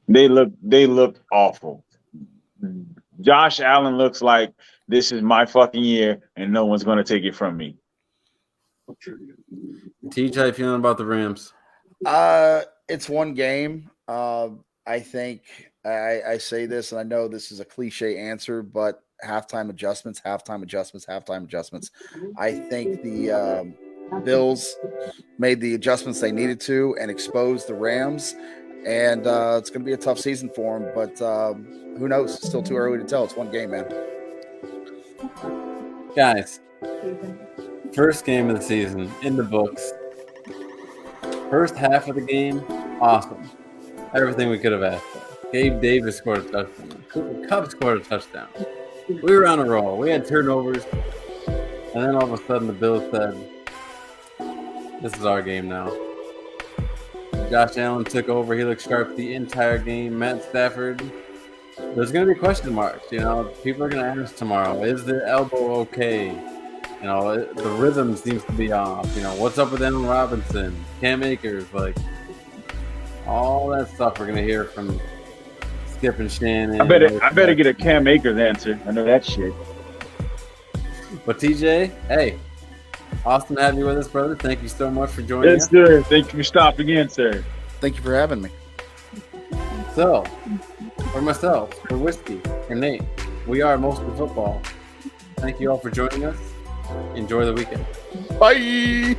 They look awful. Josh Allen looks like this is my fucking year and no one's going to take it from me. TJ, how you feeling about the Rams? It's one game. I think I say this, and I know this is a cliche answer, but halftime adjustments. I think the Bills made the adjustments they needed to and exposed the Rams, and it's going to be a tough season for them, but who knows? It's still too early to tell. It's one game, man. Guys, first game of the season in the books. First half of the game, awesome. Everything we could have asked for. Gabe Davis scored a touchdown. Cooper Kupp scored a touchdown. We were on a roll. We had turnovers. And then all of a sudden the Bills said, this is our game now. Josh Allen took over. He looked sharp the entire game. Matt Stafford. There's going to be question marks. People are going to ask tomorrow, is the elbow okay? The rhythm seems to be off. What's up with Allen Robinson? Cam Akers? All that stuff we're going to hear from Skip and Shannon. I better get a Cam Akers answer. I know that shit. But TJ, hey, awesome to have you with us, brother. Thank you so much for joining us. Yes, sir. Thank you for stopping in, sir. Thank you for having me. So, for myself, for Whiskey, for Nate, we are Mostly Football. Thank you all for joining us. Enjoy the weekend. Bye.